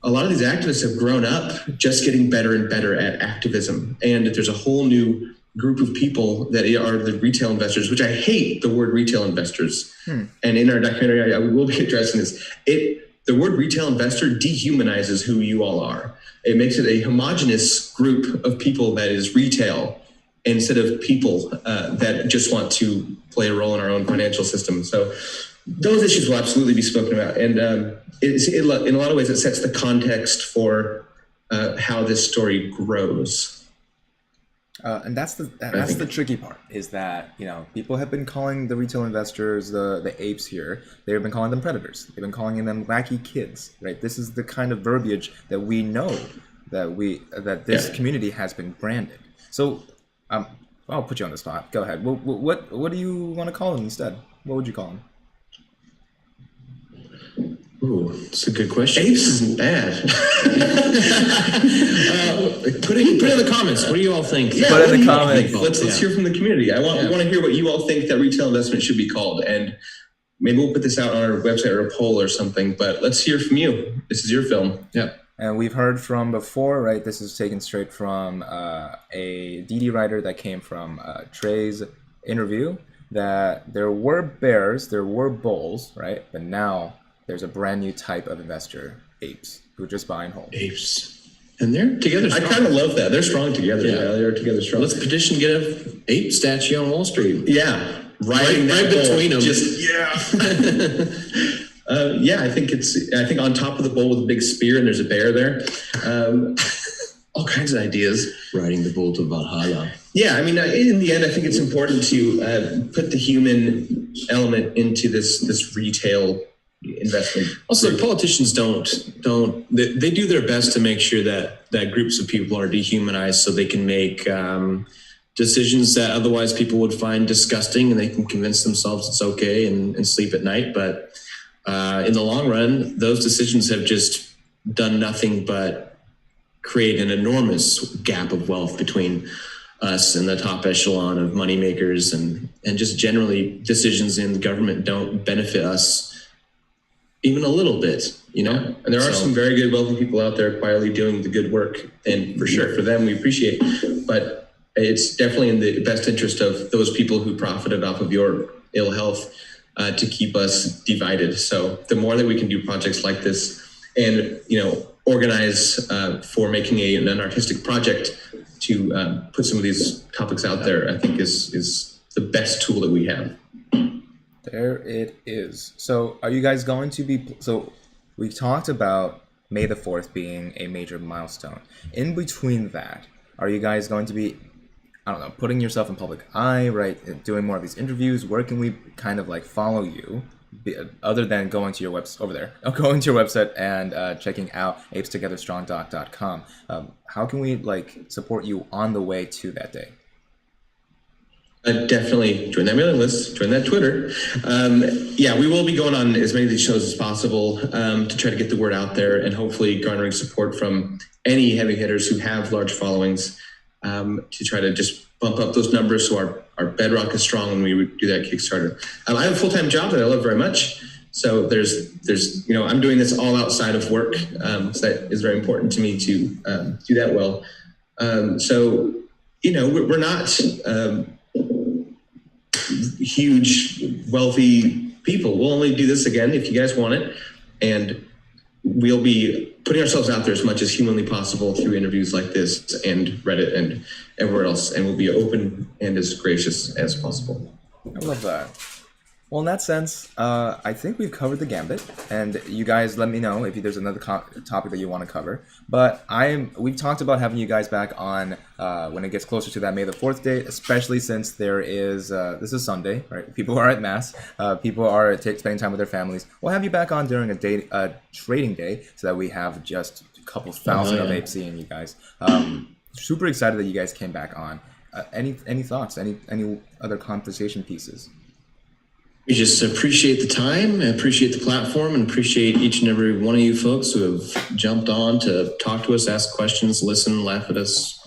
a lot of these activists have grown up just getting better and better at activism. And there's a whole new group of people that are the retail investors, which I hate the word retail investors. And in our documentary, we will be addressing this. The word retail investor dehumanizes who you all are. It makes it a homogenous group of people that is retail instead of people that just want to play a role in our own financial system. So those issues will absolutely be spoken about. And in a lot of ways, it sets the context for how this story grows. And that's the tricky part, is that, people have been calling the retail investors, the apes here, they've been calling them predators. They've been calling them wacky kids, right? This is the kind of verbiage that we know that this community has been branded. So I'll put you on the spot. Go ahead. What do you want to call them instead? What would you call them? Ooh, that's a good question. Apes isn't bad. Put it in the comments. What do you all think? Yeah, put it in the comments. Let's hear from the community. I want to hear what you all think that retail investment should be called. And maybe we'll put this out on our website or a poll or something. But let's hear from you. This is your film. Yeah. And we've heard from before, right? This is taken straight from a DD writer that came from Trey's interview, that there were bears, there were bulls, right? But now there's a brand new type of investor, apes, who just buy and hold. Apes. And they're together strong. I kind of love that. They're strong together. Yeah. They're together strong. Let's petition to get a ape statue on Wall Street. Yeah. Right between them. I think on top of the bull with a big spear and there's a bear there. All kinds of ideas. Riding the bull to Valhalla. Yeah, I mean, in the end, I think it's important to put the human element into this retail investment. Also, politicians they do their best to make sure that groups of people are dehumanized so they can make decisions that otherwise people would find disgusting, and they can convince themselves it's okay and sleep at night. But in the long run, those decisions have just done nothing but create an enormous gap of wealth between us and the top echelon of moneymakers, and just generally decisions in the government don't benefit us even a little bit, And there are some very good wealthy people out there quietly doing the good work, and for sure, for them, we appreciate. But it's definitely in the best interest of those people who profited off of your ill health to keep us divided. So the more that we can do projects like this and, organize for making an anarchistic project to put some of these topics out there, I think is the best tool that we have. There it is. So are you guys going to be... So we talked about May the 4th being a major milestone. In between that, are you guys going to be, putting yourself in public eye, right? Doing more of these interviews? Where can we kind of follow you? Other than going to your website over there, going to your website and checking out apestogethstrong.com. How can we support you on the way to that day? Definitely join that mailing list, join that Twitter. We will be going on as many of these shows as possible to try to get the word out there and hopefully garnering support from any heavy hitters who have large followings to try to just bump up those numbers so our bedrock is strong when we do that Kickstarter. I have a full-time job that I love very much. So there's I'm doing this all outside of work. So that is very important to me to do that well. We're not huge, wealthy people. We'll only do this again if you guys want it. And we'll be putting ourselves out there as much as humanly possible through interviews like this and Reddit and everywhere else. And we'll be open and as gracious as possible. I love that. Well, in that sense, I think we've covered the gambit, and you guys let me know if there's another topic that you want to cover. But we've talked about having you guys back on when it gets closer to that May the 4th date, especially since there is, this is Sunday, right? People are at mass, people are spending time with their families. We'll have you back on during a trading day so that we have just a couple thousand of apes seeing you guys. Super excited that you guys came back on. Any thoughts? Any other conversation pieces? We just appreciate the time, appreciate the platform, and appreciate each and every one of you folks who have jumped on to talk to us, ask questions, listen, laugh at us,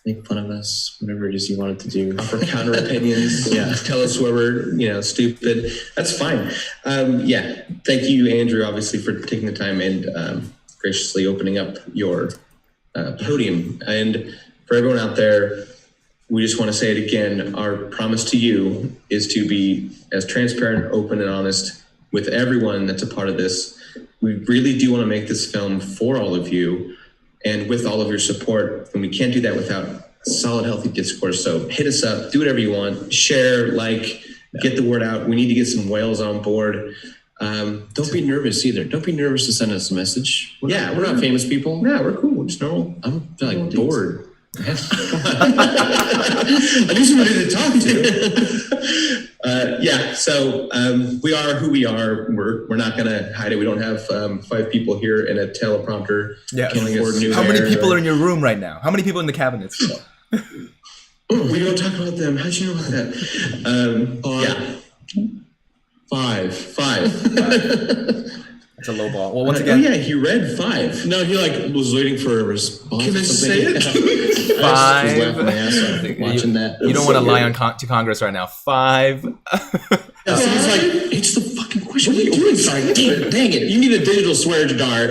make fun of us, whatever it is you wanted to do. Offer counter opinions. Tell us where we're stupid. That's fine. Thank you, Andrew, obviously, for taking the time and graciously opening up your podium. And for everyone out there, we just want to say it again. Our promise to you is to be as transparent, open, and honest with everyone that's a part of this. We really do want to make this film for all of you and with all of your support. And we can't do that without solid, healthy discourse. So hit us up, do whatever you want, share, get the word out. We need to get some whales on board. Don't be nervous either. Don't be nervous to send us a message. We're not famous people. Yeah, we're cool. We're just normal. I'm bored. I need somebody to talk to. We are who we are. We're not going to hide it. We don't have 5 people here in a teleprompter. Yeah. How many people are in your room right now? How many people in the cabinets? We don't talk about them. How'd you know about that? 5. It's a low ball. Well, once again, he read 5. No, he was waiting for a response. Can I say it? 5. Watching that. You don't want to lie to Congress right now. 5. He's it's the fucking question. What are you doing? Sorry, dang it! You need a digital swear jar.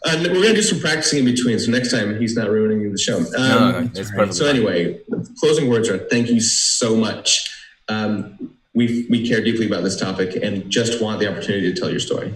And we're gonna do some practicing in between, so next time he's not ruining the show. It's perfect. So anyway, closing words are thank you so much. we care deeply about this topic and just want the opportunity to tell your story.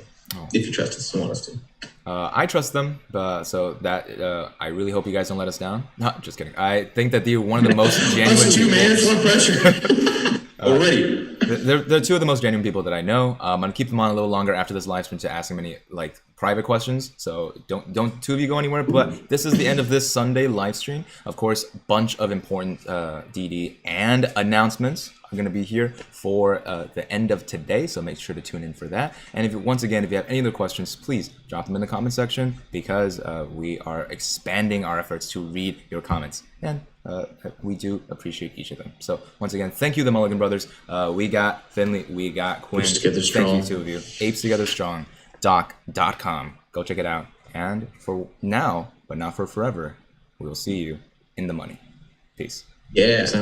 If you trust us and want us to. I trust them, so that I really hope you guys don't let us down. No, just kidding. I think that they're one of the most genuine. Us too, man. It's one pressure. Already. They're two of the most genuine people that I know. I'm gonna keep them on a little longer after this live stream to ask them any like private questions. So don't two of you go anywhere. But this is the end of this Sunday live stream. Of course, bunch of important DD and announcements are gonna be here for the end of today. So make sure to tune in for that. And if once again, if you have any other questions, please drop them in the comment section because we are expanding our efforts to read your comments. And we do appreciate each of them. So once again, thank you, the Mulligan brothers. We got Finley, we got Quinn. Together strong. Thank you, two of you. Apes Together Strong. Doc.com. Go check it out. And for now, but not for forever, we will see you in the money. Peace. Yeah. Sounds